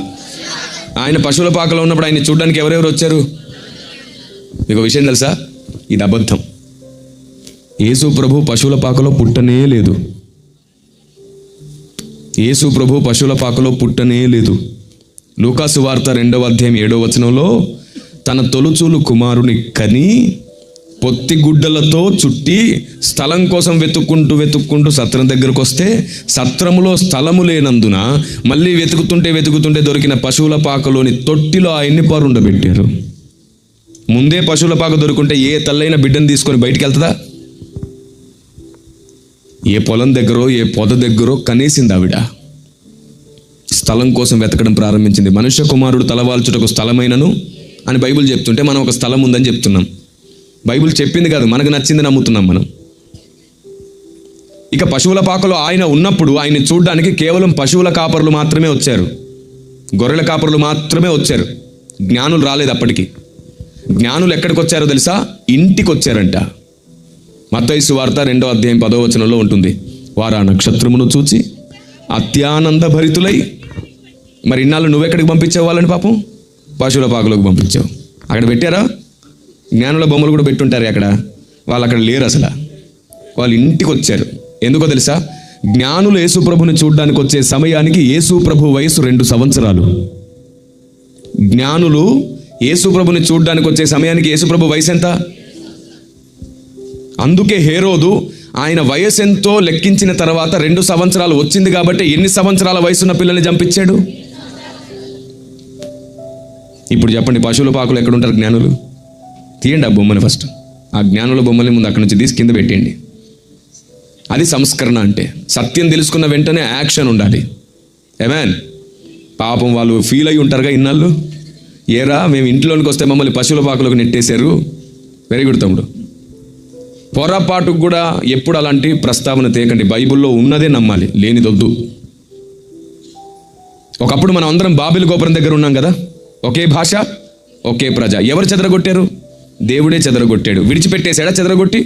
ఆయన పశువుల పాకలో ఉన్నప్పుడు ఆయన చూడడానికి ఎవరెవరు వచ్చారు? మీకు విషయం తెలుసా? ఇది అబద్ధం. యేసు ప్రభు పశువుల పాకలో పుట్టనే లేదు. యేసు ప్రభు పశువుల పాకలో పుట్టనే లేదు. లూకాసు వార్త 2వ అధ్యాయం 7వ వచనంలో తన తొలుచూలు కుమారుని కని పొత్తిగుడ్డలతో చుట్టి స్థలం కోసం వెతుక్కుంటూ సత్రం దగ్గరకు వస్తే సత్రములో స్థలము లేనందున మళ్ళీ వెతుకుతుంటే దొరికిన పశువుల పాకలోని తొట్టిలో ఆయన్ని పరుండబెట్టారు. ముందే పశువుల పాక దొరుకుంటే ఏ తల్లైన బిడ్డను తీసుకొని బయటికి వెళ్తుందా? ఏ పొలం దగ్గరో ఏ పొద దగ్గరో కనేసింది ఆవిడ. స్థలం కోసం వెతకడం ప్రారంభించింది. మనుష్య కుమారుడు తలవాల్చుటకు స్థలమైనను అని బైబిల్ చెప్తుంటే మనం ఒక స్థలం ఉందని చెప్తున్నాం. బైబిల్ చెప్పింది కాదు, మనకు నచ్చింది నమ్ముతున్నాం మనం. ఇక పశువుల పాకలో ఆయన ఉన్నప్పుడు ఆయన్ని చూడడానికి కేవలం పశువుల కాపరులు మాత్రమే వచ్చారు, గొర్రెల కాపరులు మాత్రమే వచ్చారు. జ్ఞానులు రాలేదు అప్పటికి. జ్ఞానులు ఎక్కడికి వచ్చారో తెలుసా? ఇంటికి వచ్చారంట. మత్తయి సువార్త 2వ అధ్యాయం 10వ వచనంలో ఉంటుంది. వారు ఆ నక్షత్రమును చూచి అత్యానంద భరితులై, మరి ఇన్నాళ్ళు నువ్వెక్కడికి పంపించావు వాళ్ళని? పాపం పశువుల పాకలోకి పంపించావు. అక్కడ పెట్టారా? జ్ఞానుల బొమ్మలు కూడా పెట్టుంటారు అక్కడ. వాళ్ళు అక్కడ లేరు అసలు. వాళ్ళు ఇంటికి వచ్చారు. ఎందుకో తెలుసా? జ్ఞానులు యేసు ప్రభుని చూడడానికి వచ్చే సమయానికి యేసు ప్రభు వయసు 2 సంవత్సరాలు. జ్ఞానులు యేసు ప్రభుని చూడడానికి వచ్చే సమయానికి యేసు ప్రభు వయసు ఎంత? అందుకే హేరోదు ఆయన వయసు ఎంతో లెక్కించిన తర్వాత 2 సంవత్సరాలు వచ్చింది కాబట్టి ఎన్ని సంవత్సరాల వయసున్న పిల్లల్ని చంపించాడు? ఇప్పుడు చెప్పండి, పశువుల పాకులు ఎక్కడుంటారు జ్ఞానులు? తీయండి ఆ బొమ్మని ఫస్ట్. ఆ జ్ఞానుల బొమ్మని ముందు అక్కడి నుంచి తీసి కింద పెట్టండి. అది సంస్కరణ అంటే. సత్యం తెలుసుకున్న వెంటనే యాక్షన్ ఉండాలి. ఆమేన్. పాపం వాళ్ళు ఫీల్ అయి ఉంటారుగా ఇన్నాళ్ళు. ఏరా మేము ఇంట్లోనికి వస్తే మమ్మల్ని పశువుల పాకులోకి నెట్టేశారు. వెరీ గుడ్ తమ్ముడు. పొరపాటుకు కూడా ఎప్పుడు అలాంటి ప్రస్తావన తేకండి. బైబిల్లో ఉన్నదే నమ్మాలి, లేనిదొద్దు. ఒకప్పుడు మనం అందరం బాబిల్ గోపురం దగ్గర ఉన్నాం కదా, ఒకే భాష ఒకే ప్రజ. ఎవరు చెదరగొట్టారు? దేవుడే చెదరగొట్టాడు. విడిచిపెట్టేశాడా చెదరగొట్టి?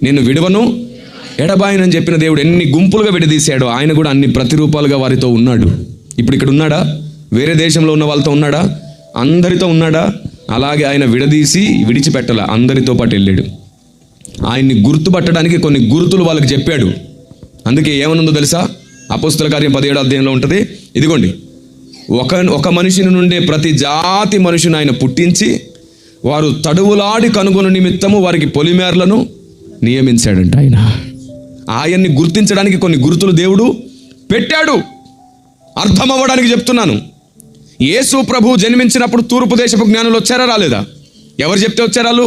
నేను విడవను ఎడబాయనని చెప్పిన దేవుడు ఎన్ని గుంపులుగా విడదీశాడో ఆయన కూడా అన్ని ప్రతిరూపాలుగా వారితో ఉన్నాడు. ఇప్పుడు ఇక్కడ ఉన్నాడా? వేరే దేశంలో ఉన్న వాళ్ళతో ఉన్నాడా? అందరితో ఉన్నాడా? అలాగే ఆయన విడదీసి విడిచిపెట్టాల, అందరితో పాటు వెళ్ళాడు. ఆయన్ని గుర్తుపట్టడానికి కొన్ని గుర్తులు వాళ్ళకి చెప్పాడు. అందుకే ఏమనుందో తెలుసా? అపోస్తల కార్యం 17వ అధ్యాయంలో ఉంటుంది. ఇదిగోండి, ఒక మనిషిని నుండే ప్రతి జాతి మనుషుని ఆయన పుట్టించి వారు తడువులాడి కనుగొను నిమిత్తము వారికి పొలిమేర్లను నియమించాడంట. ఆయన్ని గుర్తించడానికి కొన్ని గుర్తులు దేవుడు పెట్టాడు. అర్థమవ్వడానికి చెప్తున్నాను. యేసు ప్రభు జన్మించినప్పుడు తూర్పు దేశపు జ్ఞానులు వచ్చారా రాలేదా? ఎవరు చెప్తే వచ్చారు వాళ్ళు?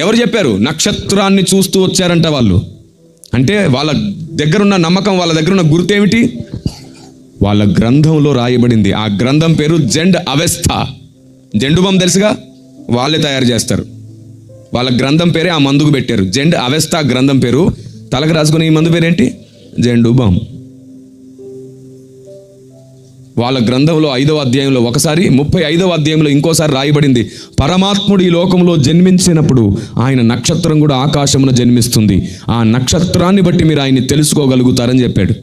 ఎవరు చెప్పారు? నక్షత్రాన్ని చూస్తూ వచ్చారంట వాళ్ళు. అంటే వాళ్ళ దగ్గరున్న నమ్మకం, వాళ్ళ దగ్గరున్న గుర్తేమిటి? వాళ్ళ గ్రంథంలో రాయబడింది. ఆ గ్రంథం పేరు జెండ్ అవెస్థా. జెండు బామ్ తెలుసుగా, వాళ్ళే తయారు చేస్తారు. వాళ్ళ గ్రంథం పేరే ఆ మందుకు పెట్టారు. జెండ్ అవెస్థా గ్రంథం పేరు. తలకు రాసుకునే ఈ మందు పేరేంటి? జెండు బామ్. వాళ్ళ గ్రంథంలో 5వ అధ్యాయంలో ఒకసారి, 35వ అధ్యాయంలో ఇంకోసారి రాయబడింది, పరమాత్ముడు ఈ లోకంలో జన్మించినప్పుడు ఆయన నక్షత్రం కూడా ఆకాశమున జన్మిస్తుంది. ఆ నక్షత్రాన్ని బట్టి మీరు ఆయన్ని తెలుసుకోగలుగుతారని చెప్పాడు.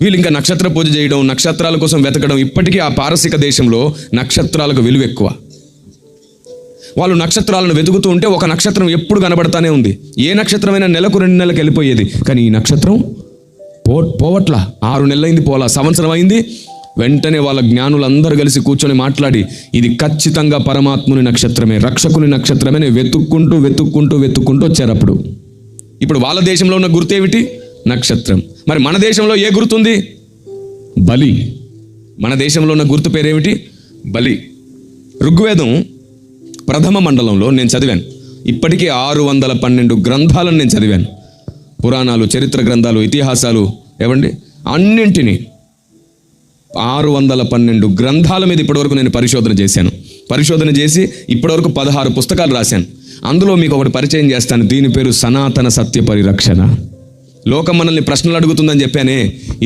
వీళ్ళు ఇంకా నక్షత్ర పూజ చేయడం, నక్షత్రాల కోసం వెతకడం. ఇప్పటికీ ఆ పారసిక దేశంలో నక్షత్రాలకు విలువ ఎక్కువ. వాళ్ళు నక్షత్రాలను వెతుకుతూ ఉంటే ఒక నక్షత్రం ఎప్పుడు కనబడతానే ఉంది. ఏ నక్షత్రమైనా నెలకు 2 నెలలకు వెళ్ళిపోయేది. కానీ ఈ నక్షత్రం పోవట్లా. 6 నెలలైంది పోలా, సంవత్సరం అయింది. వెంటనే వాళ్ళ జ్ఞానులందరూ కలిసి కూర్చొని మాట్లాడి, ఇది ఖచ్చితంగా పరమాత్ముని నక్షత్రమే, రక్షకుని నక్షత్రమే వెతుక్కుంటూ వచ్చారు. అప్పుడు ఇప్పుడు వాళ్ళ దేశంలో ఉన్న గుర్తేమిటి? నక్షత్రం. మరి మన దేశంలో ఏ గుర్తుంది? బలి. మన దేశంలో ఉన్న గుర్తు పేరేమిటి? బలి. ఋగ్వేదం 1వ మండలంలో నేను చదివాను. ఇప్పటికీ 612 గ్రంథాలను నేను చదివాను. పురాణాలు, చరిత్ర గ్రంథాలు, ఇతిహాసాలు, ఏవండి అన్నింటినీ 612 గ్రంథాల మీద ఇప్పటివరకు నేను పరిశోధన చేసి ఇప్పటివరకు 16 పుస్తకాలు రాశాను. అందులో మీకు ఒకటి పరిచయం చేస్తాను. దీని పేరు సనాతన సత్య పరిరక్షణ. లోకం మనల్ని ప్రశ్నలు అడుగుతుందని చెప్పానే,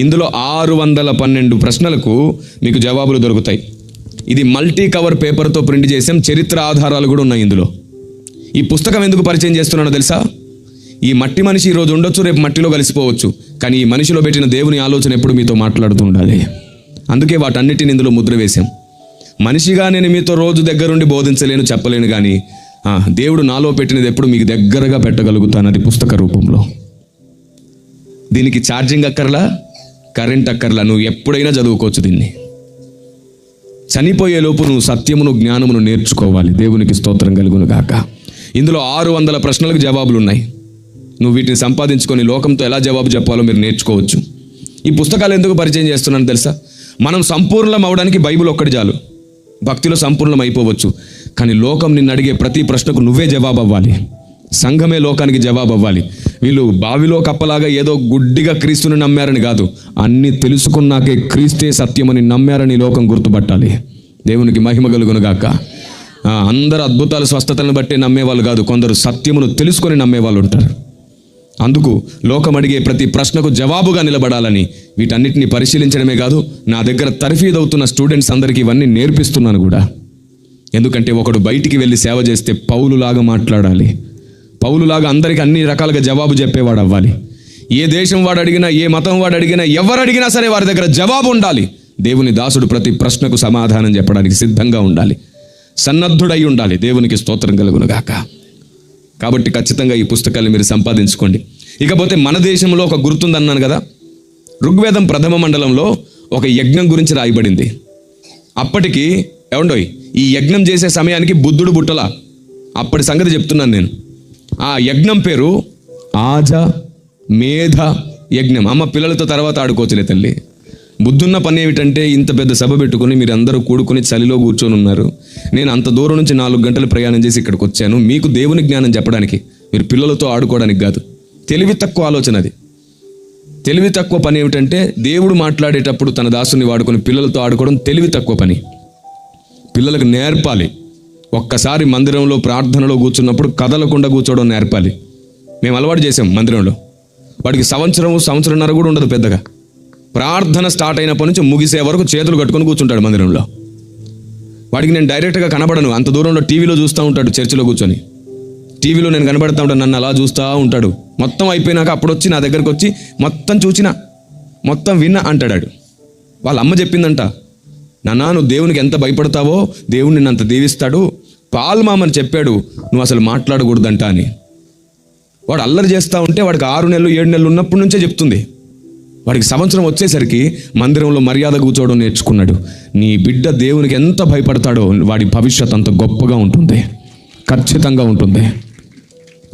ఇందులో 612 ప్రశ్నలకు మీకు జవాబులు దొరుకుతాయి. ఇది మల్టీ కవర్ పేపర్తో ప్రింట్ చేసాం, చరిత్ర ఆధారాలు కూడా ఉన్నాయి ఇందులో. ఈ పుస్తకం ఎందుకు పరిచయం చేస్తున్నానో తెలుసా? ఈ మట్టి మనిషి ఈరోజు ఉండొచ్చు, రేపు మట్టిలో కలిసిపోవచ్చు, కానీ ఈ మనిషిలో పెట్టిన దేవుని ఆలోచన ఎప్పుడు మీతో మాట్లాడుతూ ఉండాలి. అందుకే వాటన్నిటిని ఇందులో ముద్ర వేశాం. మనిషిగా నేను మీతో రోజు దగ్గరుండి బోధించలేను, చెప్పలేను, కానీ దేవుడు నాలో పెట్టినది ఎప్పుడు మీకు దగ్గరగా పెట్టగలుగుతాను, అది పుస్తక రూపంలో. దీనికి ఛార్జింగ్ అక్కర్లా, కరెంట్ అక్కర్లా, నువ్వు ఎప్పుడైనా చదువుకోవచ్చు దీన్ని. చనిపోయేలోపు నువ్వు సత్యమును జ్ఞానమును నేర్చుకోవాలి. దేవునికి స్తోత్రం కలుగును గాక. ఇందులో 600 ప్రశ్నలకు జవాబులు ఉన్నాయి. నువ్వు వీటిని సంపాదించుకొని లోకంతో ఎలా జవాబు చెప్పాలో మీరు నేర్చుకోవచ్చు. ఈ పుస్తకాలు ఎందుకు పరిచయం చేస్తున్నాను తెలుసా? మనం సంపూర్ణం అవడానికి బైబిల్ ఒక్కటి చాలు. భక్తిలో సంపూర్ణం అయిపోవచ్చు, కానీ లోకం నిన్ను అడిగే ప్రతి ప్రశ్నకు నువ్వే జవాబు అవ్వాలి. సంఘమే లోకానికి జవాబు అవ్వాలి. వీళ్ళు బావిలో కప్పలాగా ఏదో గుడ్డిగా క్రీస్తుని నమ్మారని కాదు, అన్నీ తెలుసుకున్నాకే క్రీస్తే సత్యమని నమ్మారని లోకం గుర్తుపట్టాలి. దేవునికి మహిమ కలుగును గాక. అందరు అద్భుతాలు స్వస్థతలను బట్టి నమ్మేవాళ్ళు కాదు, కొందరు సత్యమును తెలుసుకొని నమ్మేవాళ్ళు ఉంటారు. అందుకు లోకం అడిగే ప్రతి ప్రశ్నకు జవాబుగా నిలబడాలని వీటన్నిటిని పరిశీలించడమే కాదు, నా దగ్గర తర్ఫీదవుతున్న స్టూడెంట్స్ అందరికీ ఇవన్నీ నేర్పిస్తున్నాను కూడా. ఎందుకంటే ఒకడు బయటికి వెళ్ళి సేవ చేస్తే పౌలులాగా మాట్లాడాలి. పౌలులాగా అందరికీ అన్ని రకాలుగా జవాబు చెప్పేవాడు అవ్వాలి. ఏ దేశం వాడు అడిగినా, ఏ మతం వాడు అడిగినా, ఎవరు అడిగినా సరే వారి దగ్గర జవాబు ఉండాలి. దేవుని దాసుడు ప్రతి ప్రశ్నకు సమాధానం చెప్పడానికి సిద్ధంగా ఉండాలి, సన్నద్ధుడై ఉండాలి. దేవునికి స్తోత్రం కలుగును గాక. కాబట్టి ఖచ్చితంగా ఈ పుస్తకాలు మీరు సంపాదించుకోండి. ఇకపోతే మన దేశంలో ఒక గుర్తుందన్నాను కదా, ఋగ్వేదం 1వ మండలంలో ఒక యజ్ఞం గురించి రాయబడింది. అప్పటికి ఏమండోయ్, ఈ యజ్ఞం చేసే సమయానికి బుద్ధుడు పుట్టల. అప్పటి సంగతి చెప్తున్నాను నేను. ఆ యజ్ఞం పేరు ఆజ మేధ యజ్ఞం. అమ్మ పిల్లలతో తర్వాత ఆడుకోవచ్చులే తల్లి. బుద్ధున్న పని ఏమిటంటే, ఇంత పెద్ద సభ పెట్టుకుని మీరు అందరూ కూడుకుని చలిలో కూర్చొని ఉన్నారు. నేను అంత దూరం నుంచి 4 గంటలు ప్రయాణం చేసి ఇక్కడికి వచ్చాను మీకు దేవుని జ్ఞానం చెప్పడానికి, మీరు పిల్లలతో ఆడుకోవడానికి కాదు. తెలివి తక్కువ ఆలోచన అది. తెలివి తక్కువ పని ఏమిటంటే, దేవుడు మాట్లాడేటప్పుడు తన దాసుని వాడుకొని పిల్లలతో ఆడుకోవడం తెలివి తక్కువ పని. పిల్లలకు నేర్పాలి. ఒక్కసారి మందిరంలో ప్రార్థనలో కూర్చున్నప్పుడు కదలకుండా కూర్చోవడం నేర్పాలి. మేము అలవాటు చేసాం మందిరంలో. వాడికి సంవత్సరంన్నర కూడా ఉండదు పెద్దగా. ప్రార్థన స్టార్ట్ అయినప్పటి నుంచి ముగిసే వరకు చేతులు కట్టుకొని కూర్చుంటాడు మందిరంలో. వాడికి నేను డైరెక్ట్గా కనబడను, అంత దూరంలో టీవీలో చూస్తూ ఉంటాడు. చర్చిలో కూర్చొని టీవీలో నేను కనబడతా ఉంటాను, నన్ను అలా చూస్తూ ఉంటాడు. మొత్తం అయిపోయినాక అప్పుడు వచ్చి నా దగ్గరకు వచ్చి మొత్తం చూచినా, మొత్తం విన్నా అంటాడు. వాళ్ళ అమ్మ చెప్పిందంట, నాన్న నువ్వు దేవునికి ఎంత భయపడతావో దేవుడు నిన్ను అంత దీవిస్తాడు, పాల్మామని చెప్పాడు నువ్వు అసలు మాట్లాడకూడదంట అని. వాడు అల్లరి చేస్తూ ఉంటే వాడికి 6 నెలలు 7 నెలలు ఉన్నప్పటి నుంచే చెప్తుంది. వాడికి సంవత్సరం వచ్చేసరికి మందిరంలో మర్యాద కూర్చోవడం నేర్చుకున్నాడు. నీ బిడ్డ దేవునికి ఎంత భయపడతాడో వాడి భవిష్యత్ అంత గొప్పగా ఉంటుంది, ఖచ్చితంగా ఉంటుంది.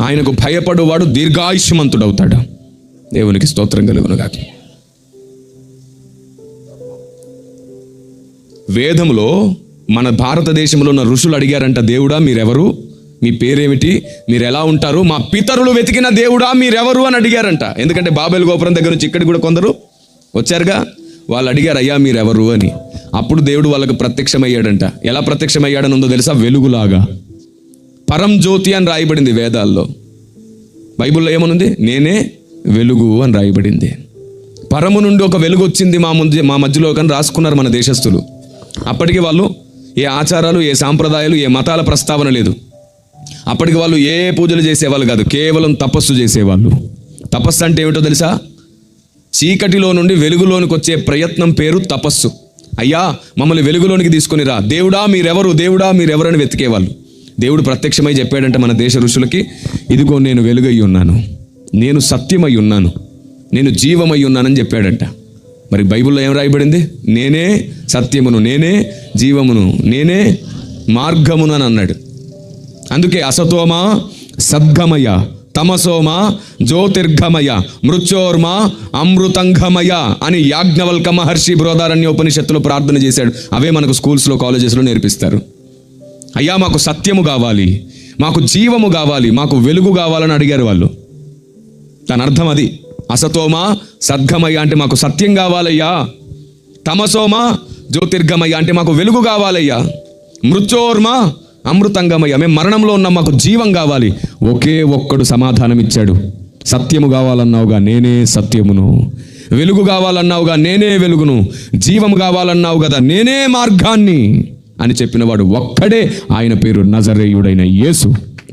ఆయనకు భయపడు వాడు దీర్ఘాయుష్మంతుడవుతాడు. దేవునికి స్తోత్రం కలుగును గాక. వేదములో మన భారతదేశంలో ఉన్న ఋషులు అడిగారంట, దేవుడా మీరెవరు, మీ పేరేమిటి, మీరు ఎలా ఉంటారు, మా పితరులు వెతికిన దేవుడా మీరెవరు అని అడిగారంట. ఎందుకంటే బాబెల్ గోపురం దగ్గర నుంచి ఇక్కడికి కూడా కొందరు వచ్చారుగా, వాళ్ళు అడిగారు అయ్యా మీరెవరు అని. అప్పుడు దేవుడు వాళ్ళకు ప్రత్యక్షమయ్యాడంట. ఎలా ప్రత్యక్షమయ్యాడని ఉందో తెలుసా? వెలుగులాగా. పరం జ్యోతి అని రాయబడింది వేదాల్లో. బైబిల్లో ఏమనుంది? నేనే వెలుగు అని రాయబడింది. పరము నుండి ఒక వెలుగు వచ్చింది మా మధ్యలో అని రాసుకున్నారు మన దేశస్థులు. అప్పటికి వాళ్ళు ఏ ఆచారాలు, ఏ సాంప్రదాయాలు, ఏ మతాల ప్రస్తావన లేదు. అప్పటికి వాళ్ళు ఏ పూజలు చేసేవాళ్ళు కాదు, కేవలం తపస్సు చేసేవాళ్ళు. తపస్సు అంటే ఏమిటో తెలుసా? చీకటిలో నుండి వెలుగులోనికి వచ్చే ప్రయత్నం పేరు తపస్సు. అయ్యా మమ్మల్ని వెలుగులోనికి తీసుకొని రా, దేవుడా మీరెవరు, దేవుడా మీరెవరని వెతికేవాళ్ళు. దేవుడు ప్రత్యక్షమై చెప్పాడంటే మన దేశ ఋషులకి, ఇదిగో నేను వెలుగై ఉన్నాను, నేను సత్యమై ఉన్నాను, నేను జీవమై ఉన్నానని చెప్పాడంట. మరి బైబిల్లో ఏం రాయబడింది? నేనే సత్యమును, నేనే జీవమును, నేనే మార్గమును అని అన్నాడు. అందుకే అసతోమ సద్గమయ, తమసోమ జ్యోతిర్గమయ, మృత్యోర్మ అమృతంగమయ అని యాజ్ఞవల్క మహర్షి బృహదారణ్యోపనిషత్తులో ప్రార్థన చేశాడు. అవే మనకు స్కూల్స్లో, కాలేజెస్లో నేర్పిస్తారు. అయ్యా మాకు సత్యము కావాలి, మాకు జీవము కావాలి, మాకు వెలుగు కావాలని అడిగారు వాళ్ళు. దాని అర్థం అది. అసతోమ సద్గమయ అంటే మాకు సత్యం కావాలయ్యా, తమసోమ జ్యోతిర్గమయ అంటే మాకు వెలుగు కావాలయ్యా, మృత్యోర్మ అమృతంగమయ్య మేము మరణంలో ఉన్నాం, మాకు జీవం కావాలి. ఒకే ఒక్కడు సమాధానం ఇచ్చాడు, సత్యము కావాలన్నావుగా నేనే సత్యమును, వెలుగు కావాలన్నావుగా నేనే వెలుగును, జీవము కావాలన్నావు కదా నేనే మార్గాన్ని. అని చెప్పిన వాడు ఒక్కడే, ఆయన పేరు నజరేయుడైన యేసు.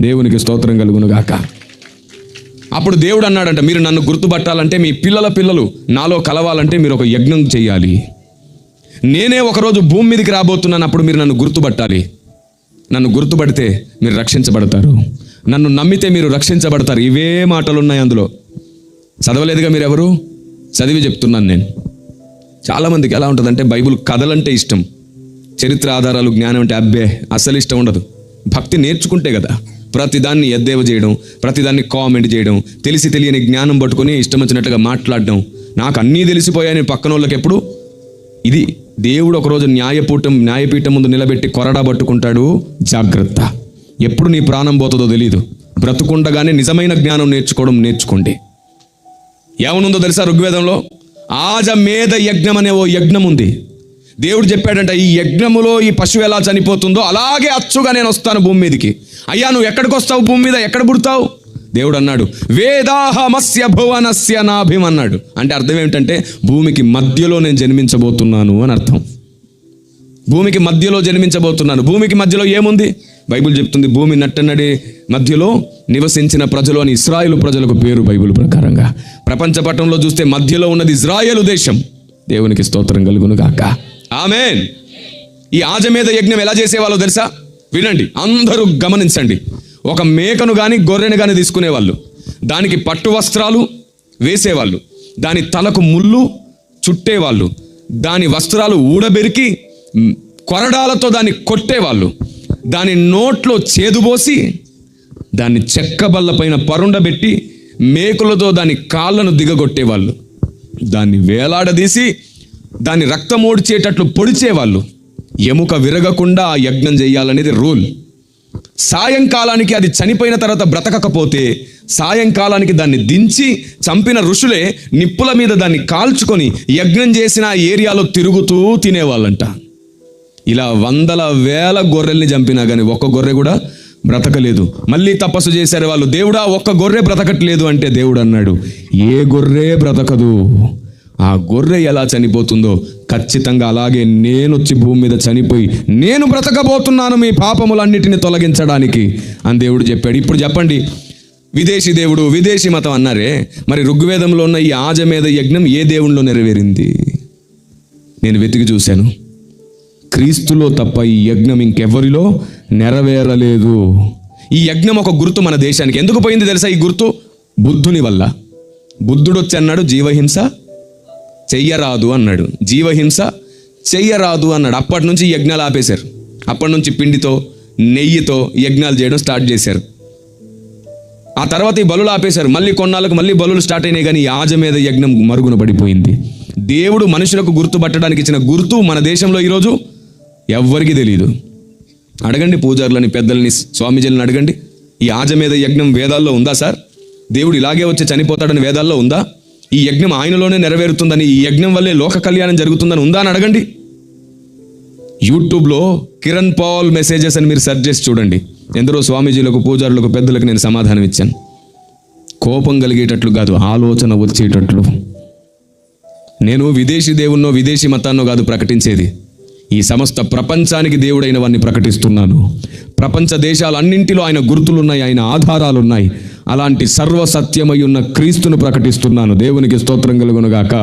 దేవునికి స్తోత్రం కలుగునుగాక. అప్పుడు దేవుడు అన్నాడంట, మీరు నన్ను గుర్తుపట్టాలంటే, మీ పిల్లలు నాలో కలవాలంటే మీరు ఒక యజ్ఞం చేయాలి. నేనే ఒకరోజు భూమి మీదకి రాబోతున్నాను, అప్పుడు మీరు నన్ను గుర్తుపట్టాలి. నన్ను గుర్తుపడితే మీరు రక్షించబడతారు, నన్ను నమ్మితే మీరు రక్షించబడతారు. ఇవే మాటలు ఉన్నాయి అందులో. చదవలేదుగా మీరెవరు? చదివి చెప్తున్నాను నేను. చాలామందికి ఎలా ఉంటుందంటే బైబిల్ కథలంటే ఇష్టం, చరిత్ర ఆధారాలు జ్ఞానం అంటే అబ్బే అస్సలు ఇష్టం ఉండదు. భక్తి నేర్చుకుంటే కదా ప్రతిదాన్ని ఎద్దేవ చేయడం, ప్రతిదాన్ని కామెంట్ చేయడం, తెలిసి తెలియని జ్ఞానం పట్టుకొని ఇష్టం వచ్చినట్టుగా మాట్లాడడం. నాకు అన్నీ తెలిసిపోయాయని పక్కన వాళ్ళకి ఎప్పుడు ఇది. దేవుడు ఒకరోజు న్యాయపీఠం ముందు నిలబెట్టి కొరడా పట్టుకుంటాడు. జాగ్రత్త, ఎప్పుడు నీ ప్రాణం పోతుందో తెలియదు. బ్రతుకుండగానే నిజమైన జ్ఞానం నేర్చుకోండి. ఏమనుందో తెలుసా? ఋగ్వేదంలో ఆజమేధ యజ్ఞం అనే ఓ యజ్ఞం ఉంది. దేవుడు చెప్పాడంట, ఈ యజ్ఞములో ఈ పశువు ఎలా చనిపోతుందో అలాగే అచ్చుగా నేను వస్తాను భూమి మీదకి. అయ్యా నువ్వు ఎక్కడికి వస్తావు? భూమి మీద ఎక్కడ పుడతావు? దేవుడు అన్నాడు, వేదాహమస్య భువనస్య నాభిం అన్నాడు. అంటే అర్థం ఏమిటంటే భూమికి మధ్యలో నేను జన్మించబోతున్నాను అని అర్థం. భూమికి మధ్యలో జన్మించబోతున్నాను. భూమికి మధ్యలో ఏముంది? బైబిల్ చెప్తుంది, భూమి నట్టనడి మధ్యలో నివసించిన ప్రజలు అని ఇశ్రాయేలు ప్రజలకు పేరు బైబిల్ ప్రకారంగా. ప్రపంచ పటంలో చూస్తే మధ్యలో ఉన్నది ఇశ్రాయేలు దేశం. దేవునికి స్తోత్రం కలుగును గాక. ఆమేన్. ఈ ఆజమేధ యజ్ఞం ఎలా చేసేవాళ్ళో తెలుసా? వినండి, అందరూ గమనించండి. ఒక మేకను కానీ గొర్రెను కానీ తీసుకునేవాళ్ళు, దానికి పట్టు వస్త్రాలు వేసేవాళ్ళు, దాని తలకు ముళ్ళు చుట్టేవాళ్ళు, దాని వస్త్రాలు ఊడబెరికి కొరడాలతో దాన్ని కొట్టేవాళ్ళు, దాని నోట్లో చేదుబోసి దాన్ని చెక్క బల్ల పైన పరుండబెట్టి మేకులతో దాని కాళ్ళను దిగగొట్టేవాళ్ళు, దాన్ని వేలాడదీసి దాన్ని రక్తం ఓడ్చేటట్లు పొడిచేవాళ్ళు. ఎముక విరగకుండా ఆ యజ్ఞం చేయాలనేది రూల్. సాయంకాలానికి అది చనిపోయిన తర్వాత బ్రతకకపోతే సాయంకాలానికి దాన్ని దించి చంపిన ఋషులే నిప్పుల మీద దాన్ని కాల్చుకొని యజ్ఞం చేసిన ఏరియాలో తిరుగుతూ తినేవాళ్ళంట. ఇలా వందల వేల గొర్రెల్ని చంపినా కానీ ఒక్క గొర్రె కూడా బ్రతకలేదు. మళ్ళీ తపస్సు చేశారు వాళ్ళు, దేవుడా ఒక్క గొర్రె బ్రతకట్లేదు అంటే దేవుడు అన్నాడు, ఏ గొర్రె బ్రతకదు. ఆ గొర్రె ఎలా చనిపోతుందో ఖచ్చితంగా అలాగే నేను వచ్చి భూమి మీద చనిపోయి నేను బ్రతకబోతున్నాను మీ పాపములన్నిటిని తొలగించడానికి అని దేవుడు చెప్పాడు. ఇప్పుడు చెప్పండి, విదేశీ దేవుడు విదేశీ మతం అన్నారే, మరి ఋగ్వేదంలో ఉన్న ఈ ఆజమేధ యజ్ఞం ఏ దేవునిలో నెరవేరింది? నేను వెతికి చూశాను, క్రీస్తులో తప్ప ఈ యజ్ఞం ఇంకెవరిలో నెరవేరలేదు. ఈ యజ్ఞం ఒక గుర్తు మన దేశానికి. ఎందుకు పోయింది తెలుసా ఈ గుర్తు? బుద్ధుని వల్ల. బుద్ధుడు వచ్చి అన్నాడు, జీవహింస చెయ్యరాదు అన్నాడు, జీవహింస చెయ్యరాదు అన్నాడు. అప్పటి నుంచి యజ్ఞాలు ఆపేశారు. అప్పటి నుంచి పిండితో నెయ్యితో యజ్ఞాలు చేయడం స్టార్ట్ చేశారు. ఆ తర్వాత ఈ బలులు ఆపేశారు. మళ్ళీ కొన్నాళ్ళకు మళ్ళీ బలులు స్టార్ట్ అయినాయి, కానీ ఈ ఆజమేధ యజ్ఞం మరుగున పడిపోయింది. దేవుడు మనుషులకు గుర్తుపట్టడానికి ఇచ్చిన గుర్తు మన దేశంలో ఈరోజు ఎవ్వరికీ తెలియదు. అడగండి పూజారులని, పెద్దలని, స్వామీజీలను అడగండి, ఈ ఆజమేధ యజ్ఞం వేదాల్లో ఉందా సార్? దేవుడు ఇలాగే వచ్చి చనిపోతాడని వేదాల్లో ఉందా? ఈ యజ్ఞం ఆయనలోనే నెరవేరుతుందని, ఈ యజ్ఞం వల్లే లోక కళ్యాణం జరుగుతుందని ఉందా అని అడగండి. యూట్యూబ్లో కిరణ్ పాల్ మెసేజెస్ అని మీరు సెర్చ్ చేసి చూడండి. ఎందరో స్వామీజీలకు, పూజారులకు, పెద్దలకు నేను సమాధానం ఇచ్చాను. కోపం కలిగేటట్లు కాదు, ఆలోచన వచ్చేటట్లు. నేను విదేశీ దేవుణ్ణో విదేశీ మతాన్నో కాదు ప్రకటించేది, ఈ సమస్త ప్రపంచానికి దేవుడైన వాడిని ప్రకటిస్తున్నాను. ప్రపంచ దేశాలన్నింటిలో ఆయన గుర్తులున్నాయి, ఆయన ఆధారాలున్నాయి. అలాంటి సర్వసత్యమై ఉన్న క్రీస్తును ప్రకటిస్తున్నాను. దేవునికి స్తోత్రం కలుగునుగాక.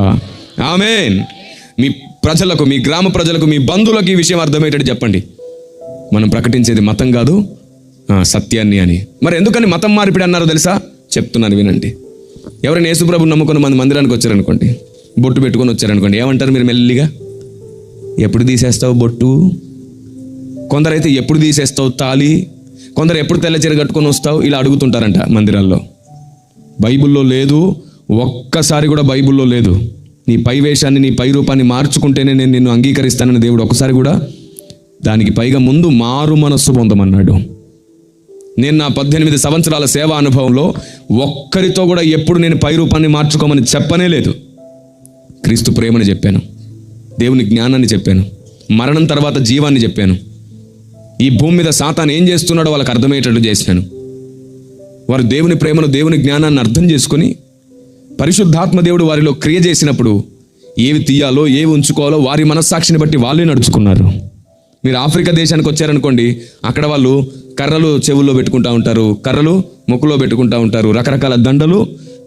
ఆమేన్. మీ ప్రజలకు, మీ గ్రామ ప్రజలకు, మీ బంధువులకు ఈ విషయం అర్థమయ్యేటట్టు చెప్పండి. మనం ప్రకటించేది మతం కాదు, సత్యాన్ని అని. మరి ఎందుకని మతం మార్పిడి అన్నారో తెలుసా? చెప్తున్నాను వినండి. ఎవరైనా యేసుప్రభుని నమ్ముకొని మన మందిరానికి వచ్చారనుకోండి, బొట్టు పెట్టుకొని వచ్చారనుకోండి, ఏమంటారు మీరు మెల్లిగా? ఎప్పుడు తీసేస్తావు బొట్టు? కొందరైతే ఎప్పుడు తీసేస్తావు తాళి, కొందరు ఎప్పుడు తెల్ల చీర కట్టుకొని వస్తావు, ఇలా అడుగుతుంటారంట మందిరాల్లో. బైబిల్లో లేదు, ఒక్కసారి కూడా బైబిల్లో లేదు. నీ పై వేషాన్ని, నీ పై రూపాన్ని మార్చుకుంటేనే నేను నిన్ను అంగీకరిస్తానని దేవుడు ఒకసారి కూడా, దానికి పైగా ముందు మారు మనస్సు పొందమన్నాడు. నేను నా 18 సంవత్సరాల సేవా అనుభవంలో ఒక్కరితో కూడా ఎప్పుడు నేను పై రూపాన్ని మార్చుకోమని చెప్పనే లేదు. క్రీస్తు ప్రేమని చెప్పాను, దేవుని జ్ఞానాన్ని చెప్పాను, మరణం తర్వాత జీవాన్ని చెప్పాను. ఈ భూమి మీద సాతాను ఏం చేస్తున్నాడో వాళ్ళకి అర్థమయ్యేటట్లు చేసినాను. వారు దేవుని ప్రేమను, దేవుని జ్ఞానాన్ని అర్థం చేసుకుని పరిశుద్ధాత్మ దేవుడు వారిలో క్రియ చేసినప్పుడు ఏవి తీయాలో, ఏవి ఉంచుకోవాలో వారి మనస్సాక్షిని బట్టి వాళ్ళే నడుచుకున్నారు. మీరు ఆఫ్రికా దేశానికి వచ్చారనుకోండి, అక్కడ వాళ్ళు కర్రలు చెవుల్లో పెట్టుకుంటూ ఉంటారు, కర్రలు ముక్కులో పెట్టుకుంటూ ఉంటారు, రకరకాల దండలు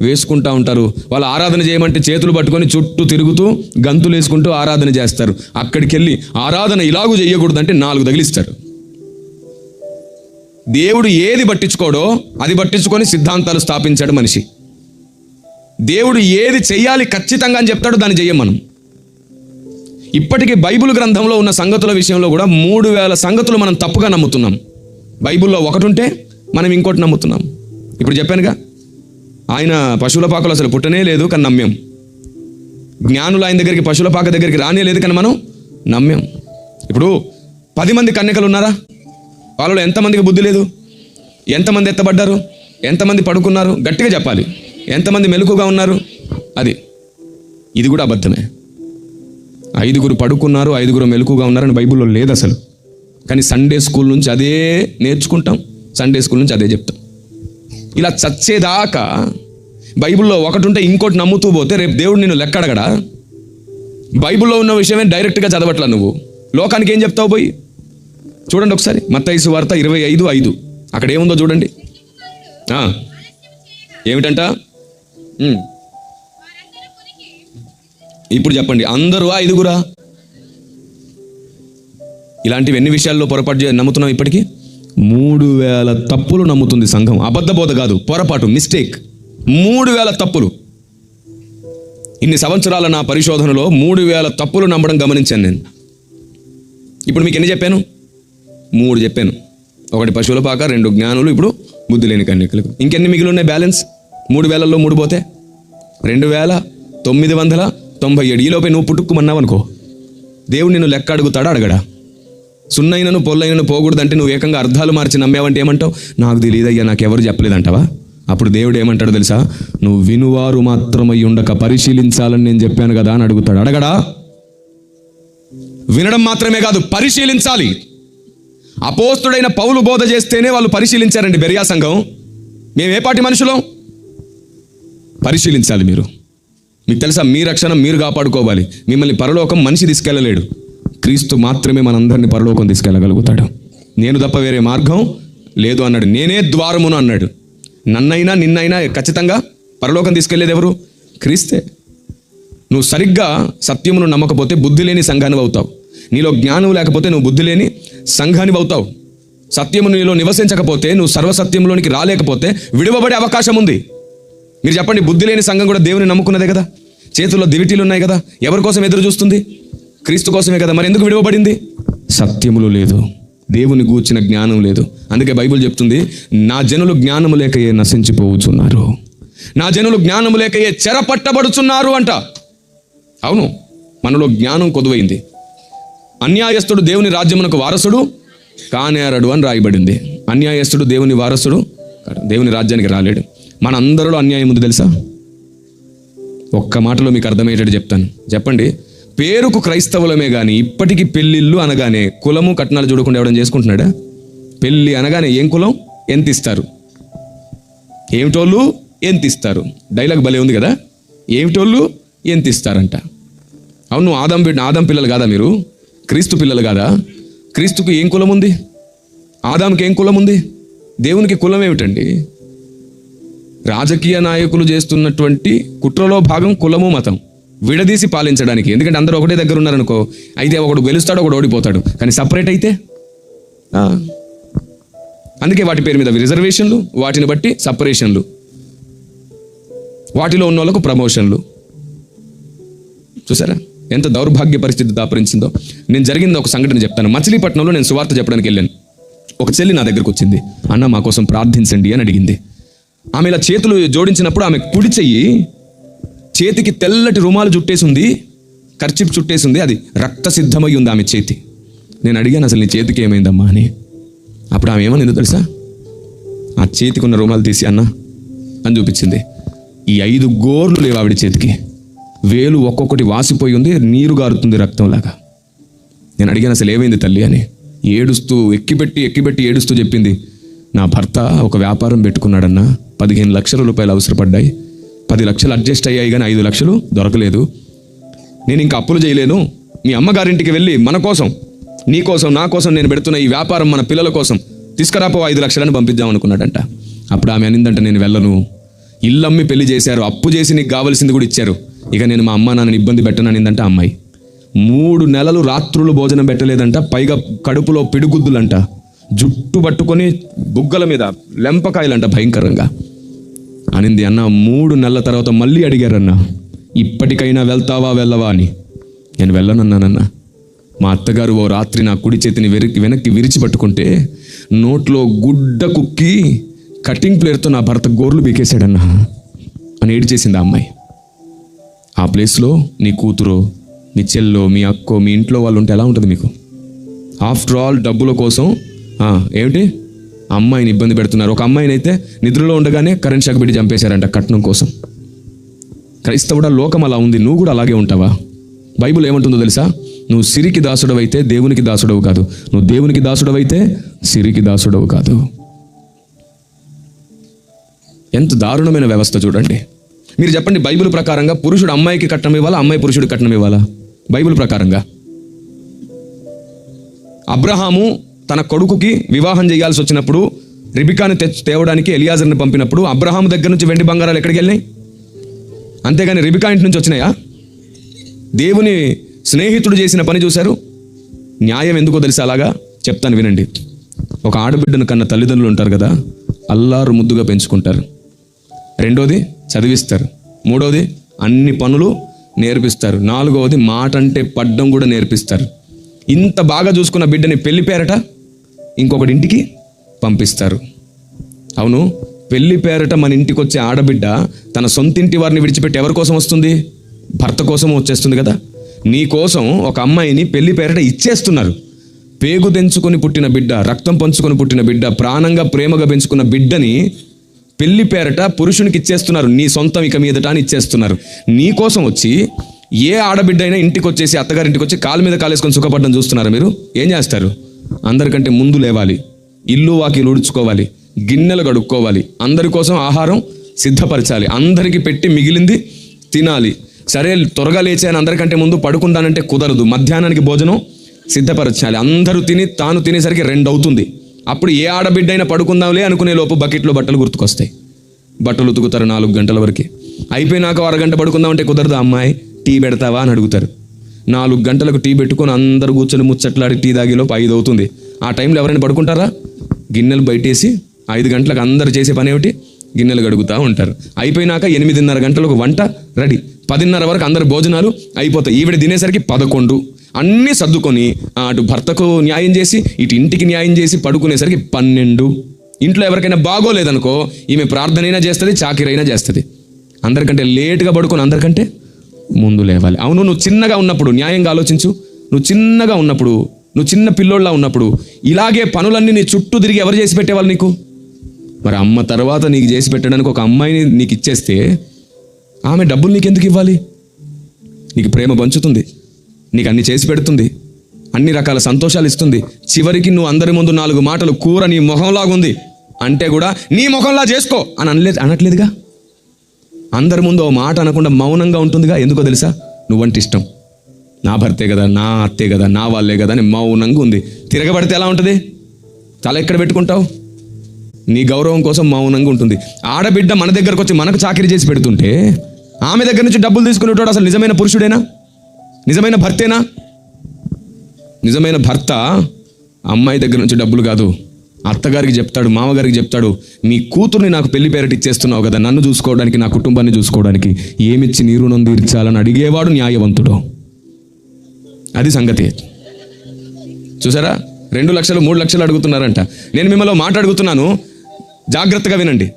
వేసుకుంటూ ఉంటారు. వాళ్ళు ఆరాధన చేయమంటే చేతులు పట్టుకొని చుట్టూ తిరుగుతూ గంతులు వేసుకుంటూ ఆరాధన చేస్తారు. అక్కడికి వెళ్ళి ఆరాధన ఇలాగూ చేయకూడదంటే 4 తగిలిస్తారు. దేవుడు ఏది పట్టించుకోడో అది పట్టించుకొని సిద్ధాంతాలు స్థాపించాడు మనిషి. దేవుడు ఏది చెయ్యాలి ఖచ్చితంగా అని చెప్తాడో దాన్ని చెయ్యం మనం. ఇప్పటికీ బైబిల్ గ్రంథంలో ఉన్న సంగతుల విషయంలో కూడా 3000 సంగతులు మనం తప్పుగా నమ్ముతున్నాం. బైబిల్లో ఒకటి ఉంటే మనం ఇంకోటి నమ్ముతున్నాం. ఇప్పుడు చెప్పానుగా, ఆయన పశువుల పాకలు అసలు పుట్టనే లేదు కానీ నమ్మాం. జ్ఞానులు ఆయన దగ్గరికి పశువుల పాక దగ్గరికి రానే లేదు కానీ మనం నమ్మాం. ఇప్పుడు 10 మంది కన్యకలు ఉన్నారా? వాళ్ళలో ఎంతమందికి బుద్ధి లేదు? ఎంతమంది ఎత్తబడ్డారు? ఎంతమంది పడుకున్నారు? గట్టిగా చెప్పాలి. ఎంతమంది మెలకుగా ఉన్నారు? ఇది కూడా అబద్ధమే. 5 పడుకున్నారు, 5 మెలకుగా ఉన్నారని బైబిల్లో లేదు అసలు. కానీ సండే స్కూల్ నుంచి అదే నేర్చుకుంటాం, సండే స్కూల్ నుంచి అదే చెప్తాం. ఇలా చచ్చేదాకా బైబిల్లో ఒకటి ఉంటే ఇంకోటి నమ్ముతూ పోతే రేపు దేవుడు నిన్ను లెక్క అడగడా? బైబిల్లో ఉన్న విషయమే డైరెక్ట్గా చదవట్లా నువ్వు. లోకానికి ఏం చెప్తావు పోయి? చూడండి ఒకసారి మత్తయి సువార్త 25:5 అక్కడ ఏముందో చూడండి. ఏమిటంట? ఇప్పుడు చెప్పండి, అందరూ 5? ఇలాంటివి ఎన్ని విషయాల్లో పొరపాటు నమ్ముతున్నాం ఇప్పటికీ? 3000 తప్పులు నమ్ముతుంది సంఘం. అబద్ధబోధ కాదు, పొరపాటు, మిస్టేక్. 3000 తప్పులు. ఇన్ని సంవత్సరాల నా పరిశోధనలో 3000 తప్పులు నమ్మడం గమనించాను నేను. ఇప్పుడు మీకు ఎన్ని చెప్పాను? 3 చెప్పాను. 1 పశువుల పాక, 2 జ్ఞానులు, ఇప్పుడు బుద్ధి లేని కన్యకలకు. ఇంకెన్ని మిగిలి ఉన్నాయి బ్యాలెన్స్? 3000లో 3 పోతే 2997. ఈలోపై నువ్వు పుట్టుకుమన్నావు అనుకో, దేవుడు నిన్ను లెక్క అడుగుతాడా? అడగడా? సున్నైనను పొల్లైనను పోకూడదంటే నువ్వు ఏకంగా అర్థాలు మార్చి నమ్మావంటే ఏమంటావు? నాకు తెలియదయ్యా, నాకెవరు చెప్పలేదంటావా? అప్పుడు దేవుడు ఏమంటాడు తెలుసా? నువ్వు వినువారు మాత్రమై ఉండక పరిశీలించాలని నేను చెప్పాను కదా అని అడుగుతాడు. అడగడా? వినడం మాత్రమే కాదు, పరిశీలించాలి. అపోస్తుడైన పౌలు బోధ చేస్తేనే వాళ్ళు పరిశీలించారండి బెరియా సంఘం. మేము ఏ పాటి మనుషులం? పరిశీలించాలి మీరు. మీకు తెలుసా, మీ రక్షణ మీరు కాపాడుకోవాలి. మిమ్మల్ని పరలోకం మనిషి తీసుకెళ్ళలేడు, క్రీస్తు మాత్రమే మనందరినీ పరలోకం తీసుకెళ్ళగలుగుతాడు. నేను తప్ప వేరే మార్గం లేదు అన్నాడు. నేనే ద్వారమును అన్నాడు. నన్నైనా నిన్నైనా ఖచ్చితంగా పరలోకం తీసుకెళ్లేది ఎవరు? క్రీస్తే. నువ్వు సరిగ్గా సత్యమును నమ్మకపోతే బుద్ధి లేని సంఘానివి అవుతావు. నీలో జ్ఞానం లేకపోతే నువ్వు బుద్ధి లేని సంఘానివి అవుతావు. సత్యము నీలో నివసించకపోతే, నువ్వు సర్వసత్యంలోనికి రాలేకపోతే విడువబడే అవకాశం ఉంది. మీరు చెప్పండి, బుద్ధి లేని సంఘం కూడా దేవుని నమ్ముకున్నదే కదా. చేతుల్లో దివిటీలు ఉన్నాయి కదా. ఎవరి కోసం ఎదురు చూస్తుంది? క్రీస్తు కోసమే కదా. మరి ఎందుకు విడువబడింది? సత్యములు లేదు, దేవుని గూర్చిన జ్ఞానం లేదు. అందుకే బైబిల్ చెప్తుంది, నా జనులు జ్ఞానము లేకయే నశించిపోవచ్చున్నారు, నా జనులు జ్ఞానము లేకయే చెరపట్టబడుచున్నారు అంట. అవును, మనలో జ్ఞానం కొదువైంది. అన్యాయస్తుడు దేవుని రాజ్యమునకు వారసుడు కానేరడు అని రాయబడింది. అన్యాయస్తుడు దేవుని వారసుడు దేవుని రాజ్యానికి రాలేడు. మన అందరిలో అన్యాయం ఉంది తెలుసా? ఒక్క మాటలో మీకు అర్థమయ్యేటట్టు చెప్తాను. చెప్పండి, పేరుకు క్రైస్తవులమే కానీ ఇప్పటికీ పెళ్ళిళ్ళు అనగానే కులము కట్నాలు చూడకుండా ఎవడం చేసుకుంటున్నాడా? పెళ్ళి అనగానే ఏం కులం, ఎంత ఇస్తారు, ఏమిటోళ్ళు ఎంత ఇస్తారు. డైలాగ్ భలే ఉంది కదా, ఏమిటోళ్ళు ఎంత ఇస్తారంట. అవును, ఆదాం పిల్లలు కాదా మీరు? క్రీస్తు పిల్లలు కాదా? క్రీస్తుకు ఏం కులం ఉంది? ఆదాంకి ఏం కులం ఉంది? దేవునికి కులం ఏమిటండి? రాజకీయ నాయకులు చేస్తున్నటువంటి కుట్రలో భాగం కులము మతం విడదీసి పాలించడానికి. ఎందుకంటే అందరూ ఒకటే దగ్గర ఉన్నారనుకో, అయితే ఒకడు గెలుస్తాడు, ఒకడు ఓడిపోతాడు. కానీ సపరేట్ అయితే అందుకే వాటి పేరు మీద రిజర్వేషన్లు, వాటిని బట్టి సపరేషన్లు, వాటిలో ఉన్న వాళ్ళకు ప్రమోషన్లు. చూసారా ఎంత దౌర్భాగ్య పరిస్థితి దాపరించిందో. నేను జరిగింది ఒక సంఘటన చెప్తాను. మచిలీపట్నంలో నేను సువార్త చెప్పడానికి వెళ్ళాను. ఒక చెల్లి నా దగ్గరకు వచ్చింది. అన్న, మా కోసం ప్రార్థించండి అని అడిగింది. ఆమె ఇలా చేతులు జోడించినప్పుడు ఆమె కుడి చెయ్యి చేతికి తెల్లటి రుమాలు చుట్టేసి ఉంది, కర్చీఫ్ చుట్టేసి ఉంది. అది రక్త సిద్ధమై ఉంది ఆమె చేతి. నేను అడిగాను, అసలు నీ చేతికి ఏమైందమ్మా అని. అప్పుడు ఆమె ఏమని తెలుసా? ఆ చేతికి ఉన్న రుమాలు తీసి అన్న అని చూపించింది. ఈ 5 గోర్లు లేవు ఆవిడ చేతికి. వేలు ఒక్కొక్కటి వాసిపోయి ఉంది, నీరు గారుతుంది రక్తంలాగా. నేను అడిగాను, అసలు ఏమైంది తల్లి అని. ఏడుస్తూ ఎక్కిపెట్టి ఏడుస్తూ చెప్పింది, నా భర్త ఒక వ్యాపారం పెట్టుకున్నాడన్నా, 15 లక్షల రూపాయలు అవసరపడ్డాయి. 10 లక్షలు అడ్జస్ట్ అయ్యాయి కానీ 5 లక్షలు దొరకలేదు. నేను ఇంకా అప్పులు చేయలేను. మీ అమ్మగారింటికి వెళ్ళి మన కోసం నీ కోసం నా కోసం నేను పెడుతున్న ఈ వ్యాపారం మన పిల్లల కోసం తీసుకురాపో 5 లక్షలని పంపిద్దాం అనుకున్నాడంట. అప్పుడు ఆమె అనిందంట, నేను వెళ్ళను, ఇల్లమ్మి పెళ్లి చేశారు, అప్పు చేసి నీకు కావాల్సింది కూడా ఇచ్చారు, ఇక నేను మా అమ్మ నాన్నని ఇబ్బంది పెట్టను అనిందంట. అమ్మాయి 3 నెలలు రాత్రులు భోజనం పెట్టలేదంట. పైగా కడుపులో పిడుగుద్దులంట, జుట్టు పట్టుకొని బుగ్గల మీద లెంపకాయలంట భయంకరంగా అనింది. అన్న 3 నెలల తర్వాత మళ్ళీ అడిగారన్న, ఇప్పటికైనా వెళ్తావా వెళ్ళవా అని. నేను వెళ్ళనన్నానన్న. మా అత్తగారు ఓ రాత్రి నా కుడి చేతిని వెనక్కి విరిచి పట్టుకుంటే నోట్లో గుడ్డ కుక్కి కటింగ్ ప్లేర్తో నా భర్త గోర్లు బీకేశాడన్నా అని ఏడ్చేసింది ఆ అమ్మాయి. ఆ ప్లేస్లో నీ కూతురో, మీ చెల్లో, మీ అక్కో, మీ ఇంట్లో వాళ్ళు ఉంటే ఎలా ఉంటుంది మీకు? ఆఫ్టర్ ఆల్ డబ్బుల కోసం ఏమిటి అమ్మాయిని ఇబ్బంది పెడుతున్నారు. ఒక అమ్మాయిని అయితే నిద్రలో ఉండగానే కరెంట్ షాక్ పెట్టి చంపేశారంట కట్నం కోసం. క్రైస్తవుడా, లోకం అలా ఉంది, నువ్వు కూడా అలాగే ఉంటావా? బైబిల్ ఏమంటుందో తెలుసా? నువ్వు సిరికి దాసుడవైతే దేవునికి దాసుడవు కాదు, నువ్వు దేవునికి దాసుడవైతే సిరికి దాసుడవు కాదు. ఎంత దారుణమైన వ్యవస్థ చూడండి. మీరు చెప్పండి, బైబిల్ ప్రకారంగా పురుషుడు అమ్మాయికి కట్నం ఇవ్వాలా, అమ్మాయి పురుషుడికి కట్నం ఇవ్వాలా? బైబిల్ ప్రకారంగా అబ్రహాము తన కొడుకుకి వివాహం చేయాల్సి వచ్చినప్పుడు రిబికాని తేవడానికి ఎలియాజర్ని పంపినప్పుడు అబ్రహాము దగ్గర నుంచి వెండి బంగారాలు ఎక్కడికి వెళ్ళినాయి? అంతేగాని రిబికా ఇంటి నుంచి వచ్చినాయా? దేవుని స్నేహితుడు చేసిన పని చూశారు. న్యాయం ఎందుకో తెలుసా? అలాగా చెప్తాను వినండి. ఒక ఆడబిడ్డను కన్న తల్లిదండ్రులు ఉంటారు కదా, అల్లారు ముద్దుగా పెంచుకుంటారు. రెండోది చదివిస్తారు. మూడోది అన్ని పనులు నేర్పిస్తారు. నాలుగవది మాట అంటే పడ్డం కూడా నేర్పిస్తారు. ఇంత బాగా చూసుకున్న బిడ్డని పెళ్లి పేరట ఇంకొకటి ఇంటికి పంపిస్తారు. అవును, పెళ్లి పేరట మన ఇంటికి వచ్చే ఆడబిడ్డ తన సొంతింటి వారిని విడిచిపెట్టి ఎవరి కోసం వస్తుంది? భర్త కోసం వచ్చేస్తుంది కదా. నీ కోసం ఒక అమ్మాయిని పెళ్లి పేరట ఇచ్చేస్తున్నారు. పేగు తెంచుకొని పుట్టిన బిడ్డ, రక్తం పంచుకొని పుట్టిన బిడ్డ, ప్రాణంగా ప్రేమగా పెంచుకున్న బిడ్డని పెళ్లి పేరట పురుషునికి ఇచ్చేస్తున్నారు. నీ సొంతం ఇక మీదట అని ఇచ్చేస్తున్నారు. నీ కోసం వచ్చి ఏ ఆడబిడ్డ అయినా ఇంటికి వచ్చేసి అత్తగారింటికి వచ్చి కాలు మీద కాలేసుకొని సుఖపడ్డం చూస్తున్నారు. మీరు ఏం చేస్తారు? అందరికంటే ముందు లేవాలి, ఇల్లు వాకిలు ఉడుచుకోవాలి, గిన్నెలు కడుక్కోవాలి, అందరి కోసం ఆహారం సిద్ధపరచాలి, అందరికీ పెట్టి మిగిలింది తినాలి. సరే త్వరగా లేచాను అందరికంటే ముందు పడుకుంటానంటే కుదరదు. మధ్యాహ్నానికి భోజనం సిద్ధపరచాలి. అందరూ తిని తాను తినేసరికి 2 అవుతుంది. అప్పుడు ఏ ఆడబిడ్డ అయినా పడుకుందాంలే అనుకునే లోపు బకెట్లో బట్టలు గుర్తుకొస్తాయి. బట్టలు ఉతుకుతారు 4 గంటల వరకు. అయిపోయినాక అరగంట పడుకుందామంటే కుదరదు. అమ్మాయి టీ పెడతావా అని అడుగుతారు. 4 గంటలకు టీ పెట్టుకొని అందరూ కూర్చొని ముచ్చట్లాడి టీ తాగేలోపు 5 అవుతుంది. ఆ టైంలో ఎవరైనా పడుకుంటారా? గిన్నెలు బయటేసి 5 గంటలకు అందరు చేసే పని ఏమిటి? గిన్నెలు కడుగుతూ ఉంటారు. అయిపోయినాక 8:30 గంటలకు వంట రెడీ. 10:30 వరకు అందరు భోజనాలు అయిపోతాయి. ఈవిడ తినేసరికి 11. అన్నీ సర్దుకొని అటు భర్తకు న్యాయం చేసి ఇటు ఇంటికి న్యాయం చేసి పడుకునేసరికి 12. ఇంట్లో ఎవరికైనా బాగోలేదనుకో ఈమె ప్రార్థనైనా చేస్తుంది, చాకిరైనా చేస్తుంది. అందరికంటే లేటుగా పడుకొని అందరికంటే ముందు లేవాలి. అవును, నువ్వు చిన్నగా ఉన్నప్పుడు న్యాయంగా ఆలోచించు. నువ్వు చిన్నగా ఉన్నప్పుడు, నువ్వు చిన్న పిల్లోళ్ళ ఉన్నప్పుడు ఇలాగే పనులన్నీ నీ చుట్టూ తిరిగి ఎవరు చేసి పెట్టేవాళ్ళు నీకు? మరి అమ్మ తర్వాత నీకు చేసి పెట్టడానికి ఒక అమ్మాయిని నీకు ఇచ్చేస్తే ఆమె డబ్బులు నీకు ఎందుకు ఇవ్వాలి? నీకు ప్రేమ పంచుతుంది, నీకు అన్ని చేసి పెడుతుంది, అన్ని రకాల సంతోషాలు ఇస్తుంది. చివరికి నువ్వు అందరి ముందు 4 మాటలు, కూర నీ మొహంలాగుంది అంటే కూడా నీ మొహంలా చేసుకో అని అనట్లేదుగా. అందరి ముందు ఓ మాట అనకుండా మౌనంగా ఉంటుందిగా. ఎందుకో తెలుసా? నువ్వంటే ఇష్టం, నా భర్తే కదా, నా అత్తే కదా, నా వాళ్ళే కదా అని మౌనంగా ఉంది. తిరగబడితే ఎలా ఉంటుంది? తల ఎక్కడ పెట్టుకుంటావు? నీ గౌరవం కోసం మౌనంగా ఉంటుంది. ఆడబిడ్డ మన దగ్గరకు వచ్చి మనకు చాకిరీ చేసి పెడుతుంటే ఆమె దగ్గర నుంచి డబ్బులు తీసుకునేటోడు అసలు నిజమైన పురుషుడేనా? నిజమైన భర్తేనా? నిజమైన భర్త అమ్మాయి దగ్గర నుంచి డబ్బులు కాదు, అత్తగారికి చెప్తాడు, మామగారికి చెప్తాడు, నీ కూతుర్ని నాకు పెళ్లి పేరటి ఇచ్చేస్తున్నావు కదా, నన్ను చూసుకోవడానికి, నా కుటుంబాన్ని చూసుకోవడానికి ఏమిచ్చి నీ రుణం తీర్చాలని అడిగేవాడు న్యాయవంతుడు. అది సంగతి. చూసారా? 2 లక్షలు 3 లక్షలు అడుగుతున్నారంట. నేను మిమ్మల్ని మాట అడుగుతున్నాను, జాగ్రత్తగా వినండి.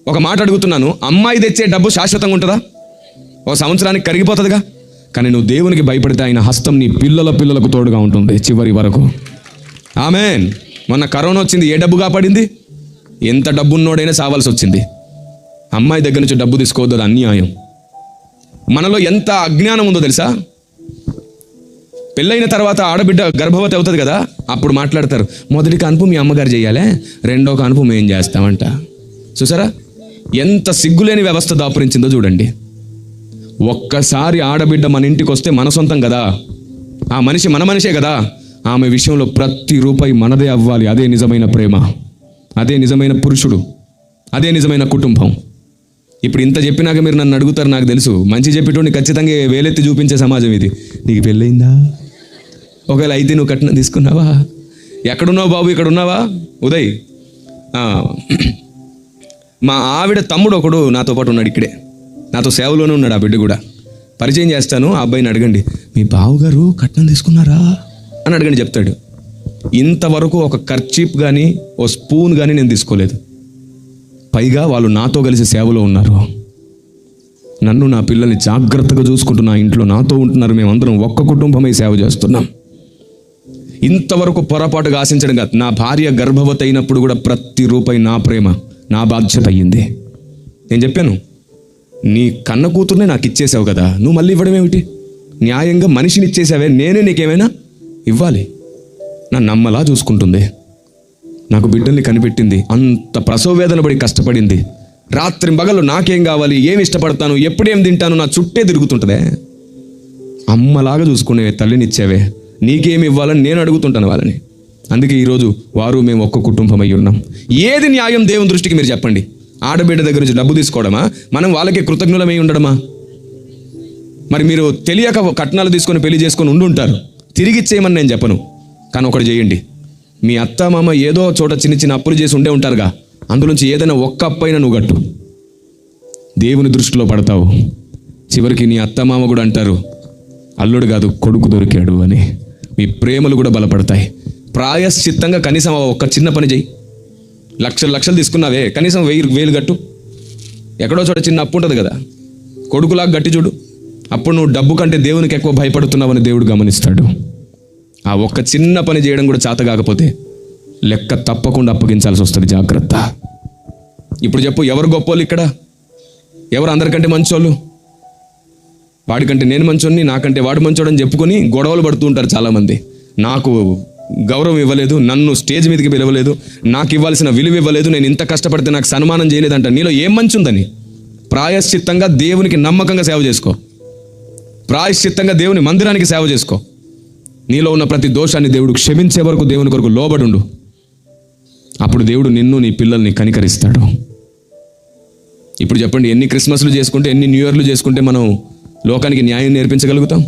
ఒక మాట అడుగుతున్నాను, అమ్మాయి తెచ్చే డబ్బు శాశ్వతంగా ఉంటుందా? ఒక సంవత్సరానికి కరిగిపోతుందిగా. కానీ నువ్వు దేవునికి భయపడితే ఆయన హస్తం నీ పిల్లలకు తోడుగా ఉంటుంది చివరి వరకు. ఆమేన్. మొన్న కరోనా వచ్చింది, ఏ డబ్బు కాపాడింది? ఎంత డబ్బున్నోడైనా సావాల్సి వచ్చింది. అమ్మాయి దగ్గర నుంచి డబ్బు తీసుకోవద్దు, అది అన్యాయం. మనలో ఎంత అజ్ఞానం ఉందో తెలుసా? పెళ్ళైన తర్వాత ఆడబిడ్డ గర్భవతి అవుతుంది కదా, అప్పుడు మాట్లాడతారు, మొదటి కాన్పు మీ అమ్మగారు చేయాలి, 2వ కాన్పు మేము చేస్తామంట. చూసారా ఎంత సిగ్గులేని వ్యవస్థ దాపురించిందో చూడండి. ఒక్కసారి ఆడబిడ్డ మన ఇంటికి వస్తే మన సొంతం కదా, ఆ మనిషి మన మనిషే కదా, ఆమె విషయంలో ప్రతి రూపాయి మనదే అవ్వాలి. అదే నిజమైన ప్రేమ, అదే నిజమైన పురుషుడు, అదే నిజమైన కుటుంబం. ఇప్పుడు ఇంత చెప్పినాక మీరు నన్ను అడుగుతారు, నాకు తెలుసు. మంచి చెప్పేటోడిని ఖచ్చితంగా వేలెత్తి చూపించే సమాజం ఇది. నీకు పెళ్ళయిందా? ఒకవేళ అయితే నువ్వు కట్నం తీసుకున్నావా? ఎక్కడున్నావు బాబు? ఇక్కడ ఉన్నావా ఉదయ్? మా ఆవిడ తమ్ముడు ఒకడు నాతో పాటు ఉన్నాడు, ఇక్కడే నాతో సేవలోనే ఉన్నాడు. ఆ బిడ్డ కూడా పరిచయం చేస్తాను. ఆ అబ్బాయిని అడగండి, మీ బావగారు కట్నం తీసుకున్నారా అని అడగండి, చెప్తాడు. ఇంతవరకు ఒక కర్చీప్ కానీ ఓ స్పూన్ కానీ నేను తీసుకోలేదు. పైగా వాళ్ళు నాతో కలిసి సేవలో ఉన్నారు. నన్ను, నా పిల్లల్ని జాగ్రత్తగా చూసుకుంటున్నా. ఇంట్లో నాతో ఉంటున్నారు. మేమందరం ఒక్క కుటుంబమై సేవ చేస్తున్నాం. ఇంతవరకు పొరపాటుగా ఆశించడం కాదు. నా భార్య గర్భవతి అయినప్పుడు కూడా ప్రతి రూపాయి నా ప్రేమ, నా బాధ్యత అయ్యింది. నేను చెప్పాను, నీ కన్న కూతుర్నే నాకు ఇచ్చేసావు కదా, నువ్వు మళ్ళీ ఇవ్వడం ఏమిటి? న్యాయంగా మనిషిని ఇచ్చేసావే, నేనే నీకేమైనా ఇవ్వాలి. నా నమ్మలా చూసుకుంటుంది. నాకు బిడ్డల్ని కనిపెట్టింది. అంత ప్రసవ వేదన పడి కష్టపడింది. రాత్రి పగలు నాకేం కావాలి, ఏమి ఇష్టపడతాను, ఎప్పుడేం తింటాను, నా చుట్టే తిరుగుతుంటుందే. అమ్మలాగా చూసుకునే తల్లినిచ్చావే, నీకేమి ఇవ్వాలని నేను అడుగుతుంటాను వాళ్ళని. అందుకే ఈరోజు వారు మేము ఒక్క కుటుంబం అయి ఉన్నాం. ఏది న్యాయం దేవుని దృష్టికి మీరు చెప్పండి? ఆడబిడ్డ దగ్గర నుంచి డబ్బు తీసుకోవడమా? మనం వాళ్ళకి కృతజ్ఞులమై ఉండడమా? మరి మీరు తెలియక కట్నాలు తీసుకొని పెళ్లి చేసుకొని ఉండుంటారు. తిరిగి ఇచ్చేయమని నేను చెప్పను, కానీ ఒకటి చేయండి. మీ అత్త మామ ఏదో చోట చిన్న చిన్న అప్పులు చేసి ఉండే ఉంటారుగా, అందులోంచి ఏదైనా ఒక్క అప్పైనా నువ్వు కట్టు. దేవుని దృష్టిలో పడతావు. చివరికి నీ అత్త మామ కూడా అంటారు, అల్లుడు కాదు కొడుకు దొరికాడు అని. మీ ప్రేమలు కూడా బలపడతాయి. ప్రాయశ్చిత్తంగా కనీసం ఒక్క చిన్న పని చేయి. లక్షలు తీసుకున్నావే, కనీసం 1000 కట్టు. ఎక్కడో చోట చిన్న అప్పు ఉంటుంది కదా, కొడుకులాగా గట్టి చూడు. అప్పుడు నువ్వు డబ్బు కంటే దేవునికి ఎక్కువ భయపడుతున్నావని దేవుడు గమనిస్తాడు. ఆ ఒక్క చిన్న పని చేయడం కూడా చేత కాకపోతే లెక్క తప్పకుండా అప్పగించాల్సి వస్తుంది. జాగ్రత్త. ఇప్పుడు చెప్పు, ఎవరు గొప్పోళ్ళు ఇక్కడ? ఎవరు అందరికంటే మంచోళ్ళు? వాడికంటే నేను మంచోడిని, నాకంటే వాడు మంచోడని చెప్పుకొని గొడవలు పడుతూ ఉంటారు చాలామంది. నాకు గౌరవం ఇవ్వలేదు, నన్ను స్టేజ్ మీదకి పిలవలేదు, నాకు ఇవ్వాల్సిన విలువ ఇవ్వలేదు, నేను ఇంత కష్టపడితే నాకు సన్మానం చేయలేదంట. నీలో ఏం మంచి ఉందని? ప్రాయశ్చిత్తంగా దేవునికి నమ్మకంగా సేవ చేసుకో. ప్రాయశ్చిత్తంగా దేవుని మందిరానికి సేవ చేసుకో. నీలో ఉన్న ప్రతి దోషాన్ని దేవుడు క్షమించే వరకు దేవుని కొరకు లోబడుండు. అప్పుడు దేవుడు నిన్ను, నీ పిల్లల్ని కనికరిస్తాడు. ఇప్పుడు చెప్పండి, ఎన్ని క్రిస్మస్లు చేసుకుంటే, ఎన్ని న్యూ ఇయర్లు చేసుకుంటే మనం లోకానికి న్యాయం నేర్పించగలుగుతాం?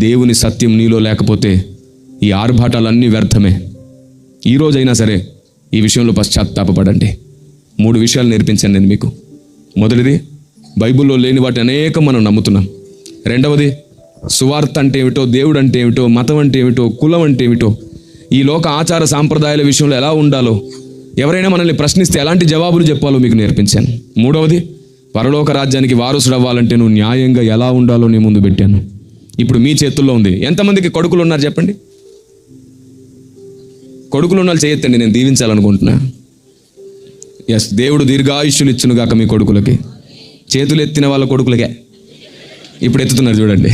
దేవుని సత్యం నీలో లేకపోతే ఈ ఆర్భాటాలన్నీ వ్యర్థమే. ఈరోజైనా సరే ఈ విషయంలో పశ్చాత్తాపపడండి. 3 విషయాలు నేర్పించాను నేను మీకు. మొదటిది, బైబిల్లో లేని వాటి అనేకం మనం నమ్ముతున్నాం. రెండవది, సువార్త అంటే ఏమిటో, దేవుడు అంటే ఏమిటో, మతం అంటే ఏమిటో, కులం అంటే ఏమిటో, ఈ లోక ఆచార సాంప్రదాయాల విషయంలో ఎలా ఉండాలో, ఎవరైనా మనల్ని ప్రశ్నిస్తే ఎలాంటి జవాబులు చెప్పాలో మీకు నేర్పించాను. మూడవది, పరలోక రాజ్యానికి వారసుడు అవ్వాలంటే నువ్వు న్యాయంగా ఎలా ఉండాలో నీ ముందు పెట్టాను. ఇప్పుడు మీ చేతుల్లో ఉంది. ఎంతమందికి కొడుకులు ఉన్నారు చెప్పండి? కొడుకులు ఉన్న వాళ్ళు చేయొద్దండి, నేను దీవించాలనుకుంటున్నా. ఎస్, దేవుడు దీర్ఘాయుష్యులు ఇచ్చును గాక మీ కొడుకులకి. చేతులు ఎత్తిన వాళ్ళ కొడుకులకే ఇప్పుడు ఎత్తుతున్నారు చూడండి.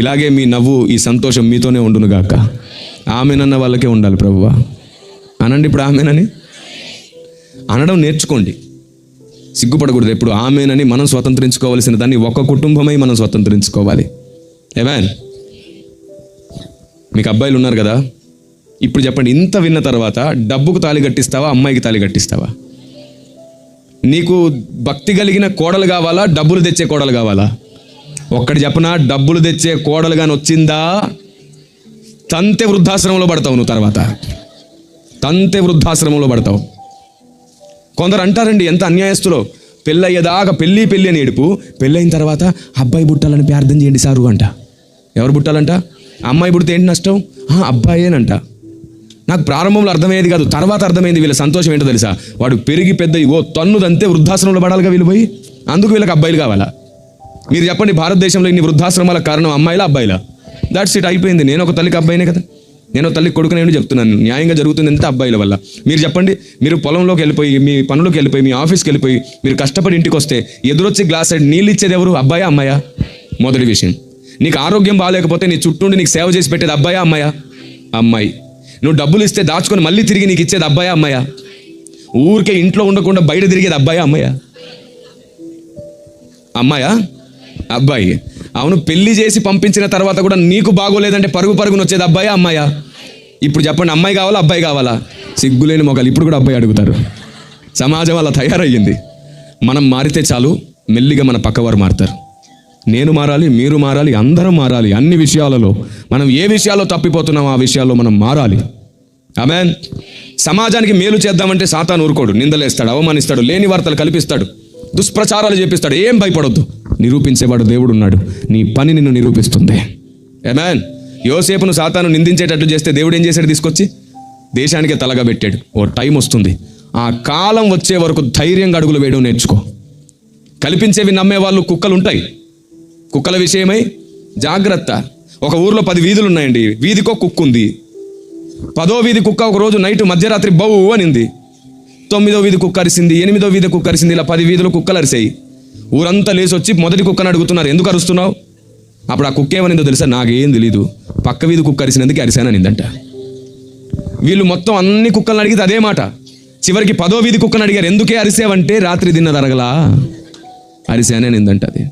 ఇలాగే మీ నవ్వు, ఈ సంతోషం మీతోనే ఉండును గాక. ఆమెనన్న వాళ్ళకే ఉండాలి ప్రభువా అనండి. ఇప్పుడు ఆమెనని అనడం నేర్చుకోండి. సిగ్గుపడకూడదు. ఎప్పుడు ఆమెనని మనం స్వతంత్రించుకోవాల్సిన దాన్ని ఒక కుటుంబమై మనం స్వతంత్రించుకోవాలి. ఏమేన్? మీకు అబ్బాయిలు ఉన్నారు కదా, ఇప్పుడు చెప్పండి, ఇంత విన్న తర్వాత డబ్బుకు తాళి కట్టిస్తావా, అమ్మాయికి తాళి కట్టిస్తావా? నీకు భక్తి కలిగిన కోడలు కావాలా, డబ్బులు తెచ్చే కోడలు కావాలా? ఒక్కటి చెప్పనా, డబ్బులు తెచ్చే కోడలు కానీ వచ్చిందా, తంతె వృద్ధాశ్రమంలో పడతావు నువ్వు. తర్వాత తంతె వృద్ధాశ్రమంలో పడతావు. కొందరు అంటారండి, ఎంత అన్యాయస్తులో, పెళ్ళయ్యేదాకా పెళ్ళి అని ఏడుపు, పెళ్ళైన తర్వాత అబ్బాయి పుట్టాలని ప్రార్థన చేయండి సారు అంట. ఎవరు పుట్టాలంట? అమ్మాయి పుడితే ఏంటి నష్టం? అబ్బాయేనంట. నాకు ప్రారంభంలో అర్థమయ్యేది కాదు, తర్వాత అర్థమైంది. వీళ్ళ సంతోషం ఏంటో తెలుసా? వాడు పెరిగి పెద్ద తన్నుదంతే వృద్ధాశ్రమంలో పడాలిగా వీళ్ళు పోయి, అందుకు వీళ్ళకి అబ్బాయిలు కావాలా? మీరు చెప్పండి, భారతదేశంలో ఇన్ని వృద్ధాశ్రమాలకు కారణం అమ్మాయిలా అబ్బాయిలా? దాట్స్ ఇట్, అయిపోయింది. నేను ఒక తల్లికి అబ్బాయినే కదా, నేను ఒక తల్లికి కొడుకునే చెప్తున్నాను. న్యాయంగా జరుగుతుంది అంటే అబ్బాయిల వల్ల. మీరు చెప్పండి, మీరు పొలంలోకి వెళ్ళిపోయి, మీ పనులకు వెళ్ళిపోయి, మీ ఆఫీస్కి వెళ్ళిపోయి, మీరు కష్టపడి ఇంటికి వస్తే ఎదురొచ్చి గ్లాస్ సైడ్ నీళ్ళు ఇచ్చేది ఎవరు? అబ్బాయా అమ్మాయా? మొదటి విషయం. నీకు ఆరోగ్యం బాగాలేకపోతే నీ చుట్టూ నీకు సేవ చేసి పెట్టేది అబ్బాయా అమ్మాయా? అమ్మాయి. నువ్వు డబ్బులు ఇస్తే దాచుకొని మళ్ళీ తిరిగి నీకు ఇచ్చేది అబ్బాయా అమ్మాయా? ఊరికే ఇంట్లో ఉండకుండా బయట తిరిగేది అబ్బాయా అమ్మాయా? అమ్మాయా? అబ్బాయి. అవును, పెళ్లి చేసి పంపించిన తర్వాత కూడా నీకు బాగోలేదంటే పరుగున వచ్చేది అబ్బాయా అమ్మాయా? ఇప్పుడు చెప్పండి, అమ్మాయి కావాలా అబ్బాయి కావాలా? సిగ్గులేని మొగలు ఇప్పుడు కూడా అబ్బాయి అడుగుతారు. సమాజం అలా తయారయ్యింది. మనం మారితే చాలు, మెల్లిగా మన పక్కవారు మారుతారు. నేను మారాలి, మీరు మారాలి, అందరం మారాలి. అన్ని విషయాలలో మనం ఏ విషయాల్లో తప్పిపోతున్నామో ఆ విషయాల్లో మనం మారాలి. ఆమేన్. సమాజానికి మేలు చేద్దామంటే సాతాను ఊరుకోడు, నిందలేస్తాడు, అవమానిస్తాడు, లేని వార్తలు కల్పిస్తాడు, దుష్ప్రచారాలు చేపిస్తాడు. ఏం భయపడొద్దు, నిరూపించేవాడు దేవుడు ఉన్నాడు. నీ పని నిన్ను నిరూపిస్తుంది. ఆమేన్. యోసేపును సాతాను నిందించేటట్లు చేస్తే దేవుడు ఏం చేశాడు? తీసుకొచ్చి దేశానికే తలగా పెట్టాడు. ఓ టైం వస్తుంది, ఆ కాలం వచ్చే వరకు ధైర్యంగా అడుగులు వేయడం నేర్చుకో. కల్పించేవి నమ్మే వాళ్ళు కుక్కలు ఉంటాయి. కుక్కల విషయమై జాగ్రత్త. ఒక ఊర్లో 10 వీధులు ఉన్నాయండి, వీధికో కుక్క ఉంది. 10వ వీధి కుక్క ఒకరోజు నైట్ మధ్యరాత్రి బౌ అనింది. 9వ వీధి కుక్క అరిసింది, 8వ వీధి కుక్క అరిసింది. ఇలా 10 వీధులు కుక్కలు అరిసాయి. ఊరంతా లేచి వచ్చి మొదటి కుక్కను అడుగుతున్నారు, ఎందుకు అరుస్తున్నావు? అప్పుడు ఆ కుక్క ఏమనిందో తెలుసా? నాకేం తెలీదు, పక్క వీధి కుక్క అరిసినందుకు అరిశాననిందంట. వీళ్ళు మొత్తం అన్ని కుక్కలను అడిగితే అదే మాట. చివరికి 10వ వీధి కుక్కను అడిగారు, ఎందుకే అరిసావంటే రాత్రి తిన్నదరగలా అరిశాననిందంట. అది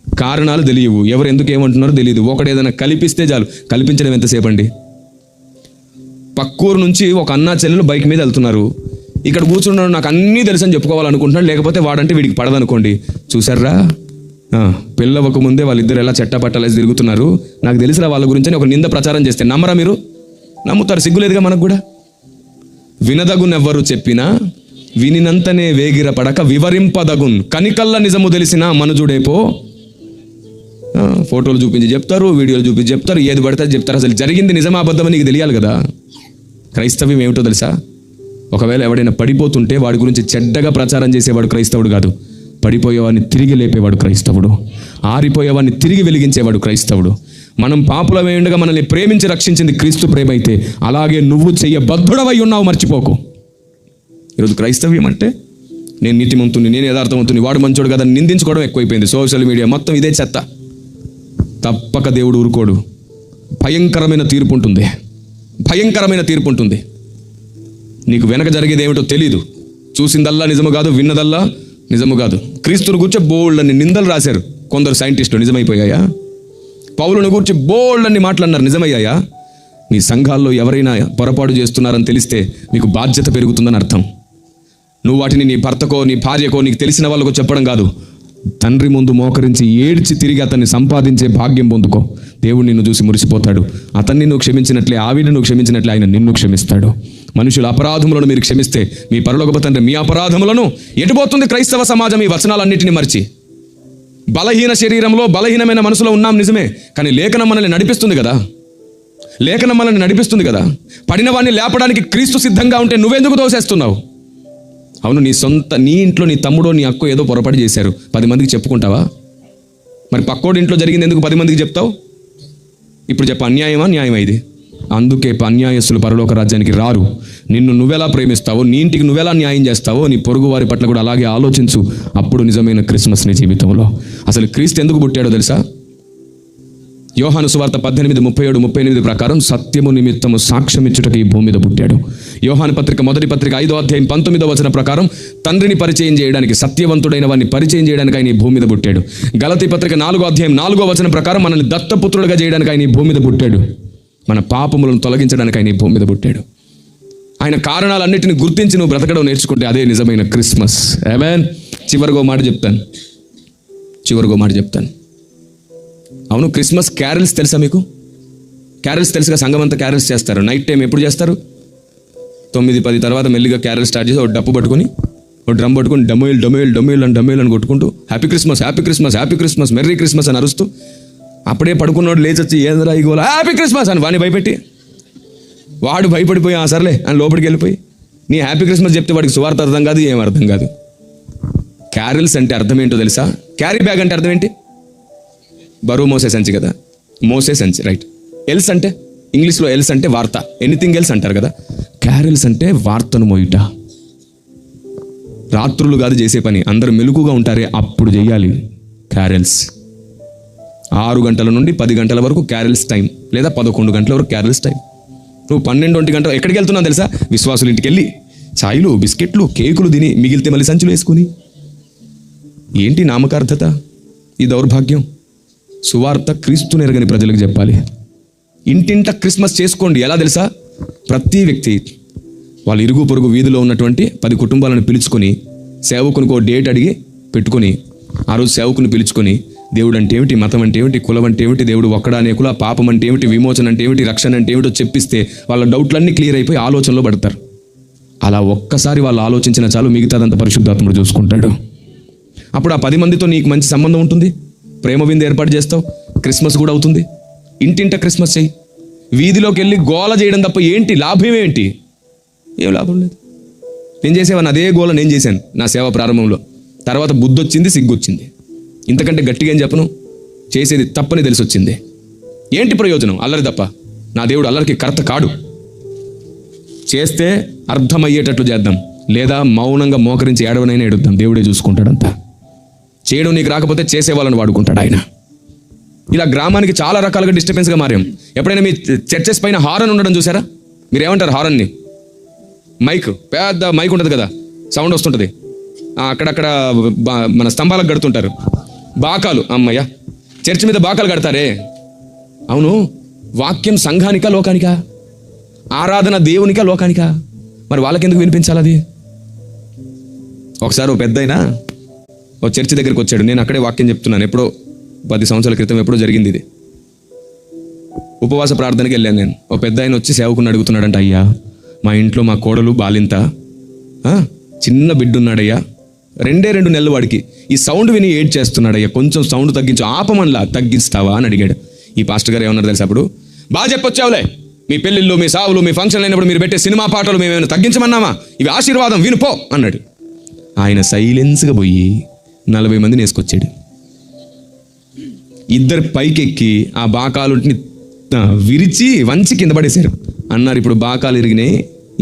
కారణాలు తెలియవు, ఎవరు ఎందుకు ఏమంటున్నారో తెలియదు. ఒకడు ఏదైనా కల్పిస్తే చాలు. కల్పించడం ఎంతసేపు అండి? పక్కూరు నుంచి ఒక అన్నా చెల్లెలు బైక్ మీద వెళ్తున్నారు. ఇక్కడ కూర్చున్నాడు, నాకు అన్నీ తెలుసు అని చెప్పుకోవాలనుకుంటున్నాడు. లేకపోతే వాడంటే వీడికి పడదనుకోండి. చూసారా, పెళ్ళవక ముందే వాళ్ళిద్దరు ఎలా చెట్టపట్టలేసి తిరుగుతున్నారు, నాకు తెలిసిన వాళ్ళ గురించి అని ఒక నింద ప్రచారం చేస్తే నమ్మరా మీరు? నమ్ముతారు. సిగ్గులేదుగా మనకు కూడా. వినదగునెవ్వరు చెప్పినా వినినంతనే వేగిర పడక వివరింపదగున్ కనికల్ల నిజము తెలిసిన మనుజుడేపో. ఫోటోలు చూపించి చెప్తారు, వీడియోలు చూపించి చెప్తారు, ఏది పడితే చెప్తారు. అసలు జరిగింది నిజమా అబద్ధమని నీకు తెలియాలి కదా. క్రైస్తవ్యం ఏమిటో తెలుసా? ఒకవేళ ఎవడైనా పడిపోతుంటే వాడి గురించి చెడ్డగా ప్రచారం చేసేవాడు క్రైస్తవుడు కాదు. పడిపోయేవాడిని తిరిగి లేపేవాడు క్రైస్తవుడు. ఆరిపోయేవాడిని తిరిగి వెలిగించేవాడు క్రైస్తవుడు. మనం పాపులమై ఉండగా మనల్ని ప్రేమించి రక్షించింది క్రీస్తు ప్రేమ అయితే, అలాగే నువ్వు చెయ్యబద్ధుడవై ఉన్నావు, మర్చిపోకు. ఈరోజు క్రైస్తవ్యం అంటే నేను నీతిమంతుని, నేను యథార్థవంతుని, వాడు మంచోడు కదా నిందించుకోవడం ఎక్కువైపోయింది. సోషల్ మీడియా మొత్తం ఇదే చెత్త. తప్పక దేవుడు ఊరుకోడు. భయంకరమైన తీర్పు ఉంటుంది, భయంకరమైన తీర్పు ఉంటుంది. నీకు వెనక జరిగేది ఏమిటో తెలీదు. చూసిందల్లా నిజము కాదు, విన్నదల్లా నిజము కాదు. క్రీస్తుని కూర్చో బోల్డ్ని నిందలు రాశారు కొందరు సైంటిస్టులు, నిజమైపోయాయా? పౌలుని కూర్చి బోల్డ్ని మాట్లాడినారు, నిజమయ్యాయా? మీ సంఘాల్లో ఎవరైనా పొరపాటు చేస్తున్నారని తెలిస్తే మీకు బాధ్యత పెరుగుతుందని అర్థం. నువ్వు వాటిని నీ భర్తకో నీ భార్యకో నీకు తెలిసిన వాళ్ళకో చెప్పడం కాదు. తండ్రి ముందు మోకరించి ఏడ్చి తిరిగి అతన్ని సంపాదించే భాగ్యం పొందుకో. దేవుడు నిన్ను చూసి మురిసిపోతాడు. అతన్ని నువ్వు క్షమించినట్లే, ఆవిడని నువ్వు క్షమించినట్లే ఆయన నిన్ను క్షమిస్తాడు. మనుషుల అపరాధములను మీరు క్షమిస్తే మీ పరలోకపు తండ్రి మీ అపరాధములను ఎటుపోతుంది? క్రైస్తవ సమాజం ఈ వచనాలన్నింటినీ మర్చి బలహీన శరీరంలో బలహీనమైన మనసులో ఉన్నాం నిజమే, కానీ లేఖనం మనల్ని నడిపిస్తుంది కదా. లేఖనం మనల్ని నడిపిస్తుంది కదా. పడిన వాడిని లేపడానికి క్రీస్తు సిద్ధంగా ఉంటే నువ్వెందుకు దోసేస్తున్నావు? అవును, నీ ఇంట్లో నీ తమ్ముడో నీ అక్కో ఏదో పొరపాటు చేశారు, 10 మందికి చెప్పుకుంటావా? మరి పక్కోడి ఇంట్లో జరిగింది ఎందుకు 10 మందికి చెప్తావు? ఇప్పుడు చెప్పు, అన్యాయమా న్యాయమా ఇది? అందుకే అన్యాయస్తులు పరలోక రాజ్యానికి రారు. నిన్ను నువ్వెలా ప్రేమిస్తావో, నీ ఇంటికి నువ్వెలా న్యాయం చేస్తావో, నీ పొరుగు వారి పట్ల కూడా అలాగే ఆలోచించు. అప్పుడు నిజమైన క్రిస్మస్ నీ జీవితంలో. అసలు క్రీస్తు ఎందుకు పుట్టాడో తెలుసా? యోహాను సువార్త 18:37-38 ప్రకారం సత్యము నిమిత్తము సాక్ష్యం ఇచ్చుటకు ఈ భూమి మీద పుట్టాడు. యోహాను పత్రిక మొదటి పత్రిక 5వ అధ్యాయం 19వ వచనం ప్రకారం తండ్రిని పరిచయం చేయడానికి, సత్యవంతుడైన వాడిని పరిచయం చేయడానికి ఆయన ఈ భూమి మీద పుట్టాడు. గలతీ పత్రిక 4వ అధ్యాయం 4వ వచనం ప్రకారం మనల్ని దత్తపుత్రులుగా చేయడానికి ఆయన ఈ భూమి మీద పుట్టాడు. మన పాపములను తొలగించడానికి ఆయన ఈ భూమి మీద పుట్టాడు. ఆయన కారణాలన్నిటిని గుర్తించి నువ్వు బ్రతకడం నేర్చుకుంటే అదే నిజమైన క్రిస్మస్. ఆమేన్. చివరిగో మాట చెప్తాను. అవును, క్రిస్మస్ క్యారల్స్ తెలుసా మీకు? క్యారల్స్ తెలుసుగా? సంఘం అంతా క్యారల్స్ చేస్తారు. నైట్ టైం ఎప్పుడు చేస్తారు? 9-10 తర్వాత మెల్లిగా క్యారల్ స్టార్ట్ చేసి ఒక డప్పు పట్టుకొని, ఒక డ్రమ్ పట్టుకొని డమేల్ డమేల్ డమేల్ అని డమేల్ అని కొట్టుకుంటూ happy Christmas happy Christmas happy Christmas merry Christmas అని అరుస్తూ, అప్పుడే పడుకున్నవాడు లేచొచ్చి ఏంద్రా ఇగోలా హ్యాపీ క్రిస్మస్ అని వాడిని భయపెట్టి, వాడు భయపడిపోయి సర్లే అని లోపలికి వెళ్ళిపోయి నీ హ్యాపీ క్రిస్మస్ చెప్తే వాడికి సువార్త అర్థం కాదు, ఏం అర్థం కాదు. క్యారల్స్ అంటే అర్థం ఏంటో తెలుసా? క్యారీ బ్యాగ్ అంటే అర్థం ఏంటి? బరువు మోసే సంచి కదా, మోసే సంచి, రైట్. ఎల్స్ అంటే ఇంగ్లీష్లో ఎల్స్ అంటే వార్త, ఎనీథింగ్ ఎల్స్ అంటారు కదా. క్యారల్స్ అంటే వార్తను మోయుట. రాత్రులు కాదు చేసే పని, అందరూ మెలకుగా ఉంటారే అప్పుడు చేయాలి క్యారల్స్. 6 గంటల నుండి 10 గంటల వరకు క్యారల్స్ టైం, లేదా 11 గంటల వరకు క్యారల్స్ టైం. నువ్వు 12-1 గంటలు ఎక్కడికి వెళ్తున్నావు తెలుసా? విశ్వాసుల ఇంటికి వెళ్ళి చాయ్లు, బిస్కెట్లు, కేకులు తిని మిగిలితే మళ్ళీ సంచులు వేసుకుని. ఏంటి నామకార్థత? ఈ దౌర్భాగ్యం. సువార్త క్రీస్తుని ఎరగని ప్రజలకు చెప్పాలి. ఇంటింట క్రిస్మస్ చేసుకోండి. ఎలా తెలుసా? ప్రతి వ్యక్తి వాళ్ళ ఇరుగు పొరుగు వీధిలో ఉన్నటువంటి 10 కుటుంబాలను పిలుచుకొని సేవకునికి ఒక డేట్ అడిగి పెట్టుకొని ఆ రోజు సేవకుని పిలుచుకొని దేవుడు అంటే ఏమిటి, మతం అంటే ఏమిటి, కులం అంటే ఏమిటి, దేవుడు ఒక్కడా అనేకుల, పాపం అంటే ఏమిటి, విమోచన అంటే ఏమిటి, రక్షణ అంటే ఏమిటో చెప్పిస్తే వాళ్ళ డౌట్లన్నీ క్లియర్ అయిపోయి ఆలోచనలో పడతారు. అలా ఒక్కసారి వాళ్ళు ఆలోచించిన చాలు, మిగతాదంతా పరిశుద్ధాత్ముడు చూసుకుంటాడు. అప్పుడు ఆ 10 మందితో నీకు మంచి సంబంధం ఉంటుంది, ప్రేమ విందు ఏర్పాటు చేస్తావు, క్రిస్మస్ కూడా అవుతుంది. ఇంటింట క్రిస్మస్ చెయ్యి. వీధిలోకి వెళ్ళి గోల చేయడం తప్ప ఏంటి లాభం? ఏంటి? ఏం లాభం లేదు. నేను చేసేవాడిని అదే గోల నేను చేశాను నా సేవ ప్రారంభంలో. తర్వాత బుద్ధి వచ్చింది, సిగ్గు వచ్చింది. ఇంతకంటే గట్టిగా ఏం చెప్పను. చేసేది తప్పని తెలిసి వచ్చింది. ఏంటి ప్రయోజనం? అల్లరి తప్ప. నా దేవుడు అల్లరికి కర్త కాడు. చేస్తే అర్థమయ్యేటట్లు చేద్దాం, లేదా మౌనంగా మోకరించి ఏడవనైనా ఏడుద్దాం. దేవుడే చూసుకుంటాడంతా. చేయడం నీకు రాకపోతే చేసే వాళ్ళని వాడుకుంటాడు ఆయన. ఇలా గ్రామానికి చాలా రకాలుగా డిస్టర్బెన్స్గా మారాం. ఎప్పుడైనా మీ చర్చెస్ పైన హారన్ ఉండడం చూసారా? మీరు ఏమంటారు హారన్ని? మైక్, పెద్ద మైక్ ఉంటుంది కదా, సౌండ్ వస్తుంటుంది. అక్కడక్కడ మన స్తంభాలకు కడుతుంటారు. బాకాలు, అమ్మయ్య, చర్చి మీద బాకాలు కడతారే. అవును, వాక్యం సంఘానికా లోకానికా? ఆరాధన దేవునికా లోకానికా? మరి వాళ్ళకెందుకు వినిపించాలి అది? ఒకసారి ఓ పెద్దయినా ఓ చర్చి దగ్గరికి వచ్చాడు. నేను అక్కడే వాక్యం చెప్తున్నాను. ఎప్పుడో 10 సంవత్సరాల క్రితం ఎప్పుడో జరిగింది ఇది. ఉపవాస ప్రార్థనకి వెళ్ళాను నేను. ఓ పెద్ద ఆయన వచ్చి సేవకుని అడుగుతున్నాడంట, అయ్యా మా ఇంట్లో మా కోడలు బాలింత, చిన్న బిడ్డ ఉన్నాడయ్యా, 2 నెలలు వాడికి ఈ సౌండ్ విని ఏడ్ చేస్తున్నాడయ్యా, కొంచెం సౌండ్ తగ్గించు, ఆపమనలా, తగ్గిస్తావా అని అడిగాడు. ఈ పాస్టర్ గారు ఏమన్నారు తెలుసా? అప్పుడు బాగా చెప్పొచ్చావులే, మీ పెళ్ళిళ్ళు, మీ సావులు, మీ ఫంక్షన్లు అయినప్పుడు మీరు పెట్టే సినిమా పాటలు మేమేమైనా తగ్గించమన్నామా? ఇవి ఆశీర్వాదం, వినుపో అన్నాడు. ఆయన సైలెన్స్గా పోయి 40 మందిని వేసుకొచ్చాడు. 2 పైకెక్కి ఆ బాకాలుని విరిచి వంచి కింద పడేశారు. అన్నారు, ఇప్పుడు బాకాలు ఇరిగినాయి,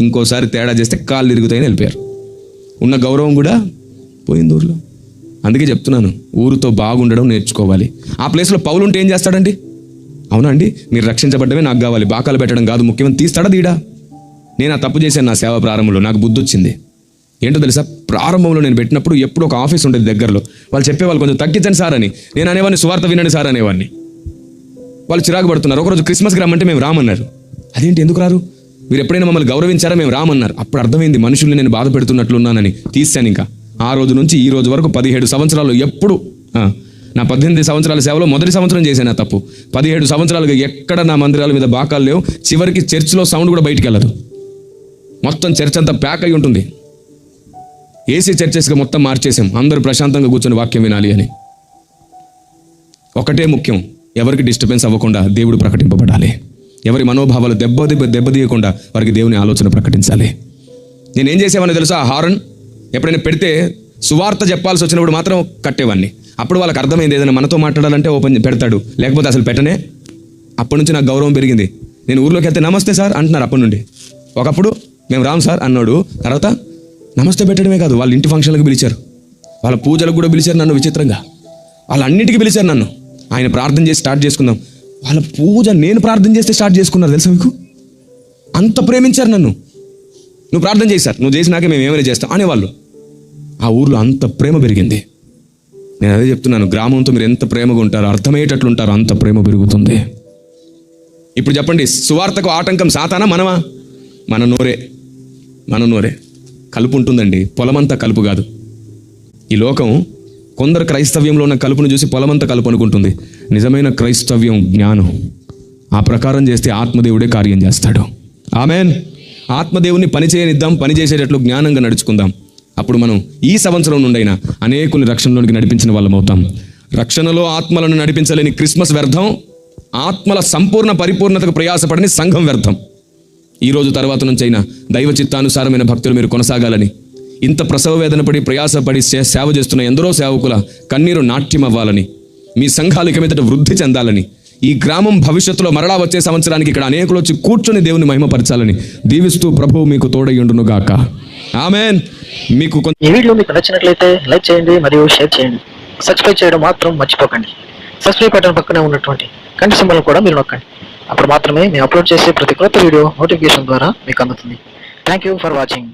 ఇంకోసారి తేడా చేస్తే కాళ్ళు ఇరుగుతాయని వెళ్ళిపోయారు. ఉన్న గౌరవం కూడా పోయింది ఊర్లో. అందుకే చెప్తున్నాను, ఊరితో బాగుండడం నేర్చుకోవాలి. ఆ ప్లేస్లో పౌలు ఉంటే ఏం చేస్తాడండి? అవునా అండి, మీరు రక్షించబడ్డమే నాకు కావాలి, బాకాలు పెట్టడం కాదు ముఖ్యమని తీస్తాడా తీడా? నేను ఆ తప్పు చేశాను నా సేవ ప్రారంభంలో. నాకు బుద్ధి వచ్చింది. ఏంటో తెలుసా? ప్రారంభంలో నేను పెట్టినప్పుడు ఎప్పుడు ఒక ఆఫీస్ ఉండేది దగ్గరలో. వాళ్ళు చెప్పేవాళ్ళు కొంచెం తగ్గించండి సార్ అని. నేను అనేవాడిని సువార్త వినండి సార్ అనేవాడిని. వాళ్ళు చిరాకు పడుతున్నారు. ఒకరోజు క్రిస్మస్కి రమ్మంటే మేము రామన్నారు. అదేంటి, ఎందుకు రారు? మీరు ఎప్పుడైనా మమ్మల్ని గౌరవించారా? మేము రామన్నారు. అప్పుడు అర్థమైంది మనుషుల్ని నేను బాధ పెడుతున్నట్లున్నానని. తీశాను. ఇంకా ఆ రోజు నుంచి ఈ రోజు వరకు 17 సంవత్సరాలు ఎప్పుడు నా 18 సంవత్సరాల సేవలో మొదటి సంవత్సరం చేశాను ఆ తప్పు. 17 సంవత్సరాలుగా ఎక్కడ నా మందిరాల మీద బాకాలు లేవు. చివరికి చర్చిలో సౌండ్ కూడా బయటికి వెళ్ళదు. మొత్తం చర్చ్ అంతా ప్యాక్ అయి ఉంటుంది. ఏసీ చర్చెస్గా మొత్తం మార్చేసాం. అందరూ ప్రశాంతంగా కూర్చొని వాక్యం వినాలి అని. ఒకటే ముఖ్యం, ఎవరికి డిస్టర్బెన్స్ అవ్వకుండా దేవుడు ప్రకటింపబడాలి. ఎవరి మనోభావాలు దెబ్బతీయకుండా వారికి దేవుని ఆలోచన ప్రకటించాలి. నేనేం చేసేవాడిని తెలుసా? హారన్ ఎప్పుడైనా పెడితే సువార్త చెప్పాల్సి వచ్చినప్పుడు మాత్రం కట్టేవాడిని. అప్పుడు వాళ్ళకి అర్థమైంది, ఏదైనా మనతో మాట్లాడాలంటే ఓపెన్ పెడతాడు, లేకపోతే అసలు పెట్టనే. అప్పటి నుంచి నాకు గౌరవం పెరిగింది. నేను ఊర్లోకి వెళ్తే నమస్తే సార్ అంటున్నారు అప్పటి నుండి. ఒకప్పుడు మేము రామ్ సార్ అన్నాడు. తర్వాత నమస్తే పెట్టడమే కాదు, వాళ్ళ ఇంటి ఫంక్షన్లకు పిలిచారు, వాళ్ళ పూజలకు కూడా పిలిచారు నన్ను. విచిత్రంగా వాళ్ళన్నిటికీ పిలిచారు నన్ను. ఆయన ప్రార్థన చేసి స్టార్ట్ చేసుకుందాం. వాళ్ళ పూజ నేను ప్రార్థన చేస్తే స్టార్ట్ చేసుకున్నారు తెలుసా మీకు? అంత ప్రేమించారు నన్ను. నువ్వు ప్రార్థన చేశారు, నువ్వు చేసినాకే మేము ఏమైనా చేస్తాం అనేవాళ్ళు. ఆ ఊర్లో అంత ప్రేమ పెరిగింది. నేను అదే చెప్తున్నాను, గ్రామంతో మీరు ఎంత ప్రేమగా ఉంటారో, అర్థమయ్యేటట్లు ఉంటారో, అంత ప్రేమ పెరుగుతుంది. ఇప్పుడు చెప్పండి, సువార్తకు ఆటంకం సాతానా మనమా? మన నోరే. కలుపు ఉంటుందండి, పొలమంతా కలుపు కాదు. ఈ లోకం కొందరు క్రైస్తవ్యంలో ఉన్న కలుపును చూసి పొలమంతా కలుపు అనుకుంటుంది. నిజమైన క్రైస్తవ్యం జ్ఞానం. ఆ ప్రకారం చేస్తే ఆత్మదేవుడే కార్యం చేస్తాడు. ఆమెన్. ఆత్మదేవుని పని చేయనిద్దాం, పని చేసేటట్లు జ్ఞానంగా నడుచుకుందాం. అప్పుడు మనం ఈ సంవత్సరం నుండైనా అనేకుల్ని రక్షణలోనికి నడిపించిన వాళ్ళం అవుతాం. రక్షణలో ఆత్మలను నడిపించలేని క్రిస్మస్ వ్యర్థం. ఆత్మల సంపూర్ణ పరిపూర్ణతకు ప్రయాసపడని సంఘం వ్యర్థం. ఈరోజు తర్వాత నుంచి అయినా దైవ చిత్తానుసారమైన భక్తులు మీరు కొనసాగాలని, ఇంత ప్రసవ వేదన పడి ప్రయాసపడి సేవ చేస్తున్న ఎందరో సేవకుల కన్నీరు నాట్యం అవ్వాలని, మీ సంఘాలు ఇక మీదట వృద్ధి చెందాలని, ఈ గ్రామం భవిష్యత్తులో మరలా వచ్చే సంవత్సరానికి ఇక్కడ అనేకులు వచ్చి కూర్చొని దేవుని మహిమపరచాలని దీవిస్తూ ప్రభువు మీకు తోడయ్యుండును గాక. ఆమేన్. మీకు ఈ వీడియో మీకు నచ్చినట్లయితే లైక్ చేయండి మరియు షేర్ చేయండి. సబ్స్క్రైబ్ చేయడం మాత్రం మర్చిపోకండి. సబ్స్క్రైబ్ బటన్ పక్కనే ఉన్నటువంటి గంట సింబల్ కూడా మీరు నొక్కండి. అప్పుడు మాత్రమే మేము అప్లోడ్ చేసే ప్రతి కొత్త వీడియో నోటిఫికేషన్ ద్వారా మీకు అందుతుంది. Thank you for watching.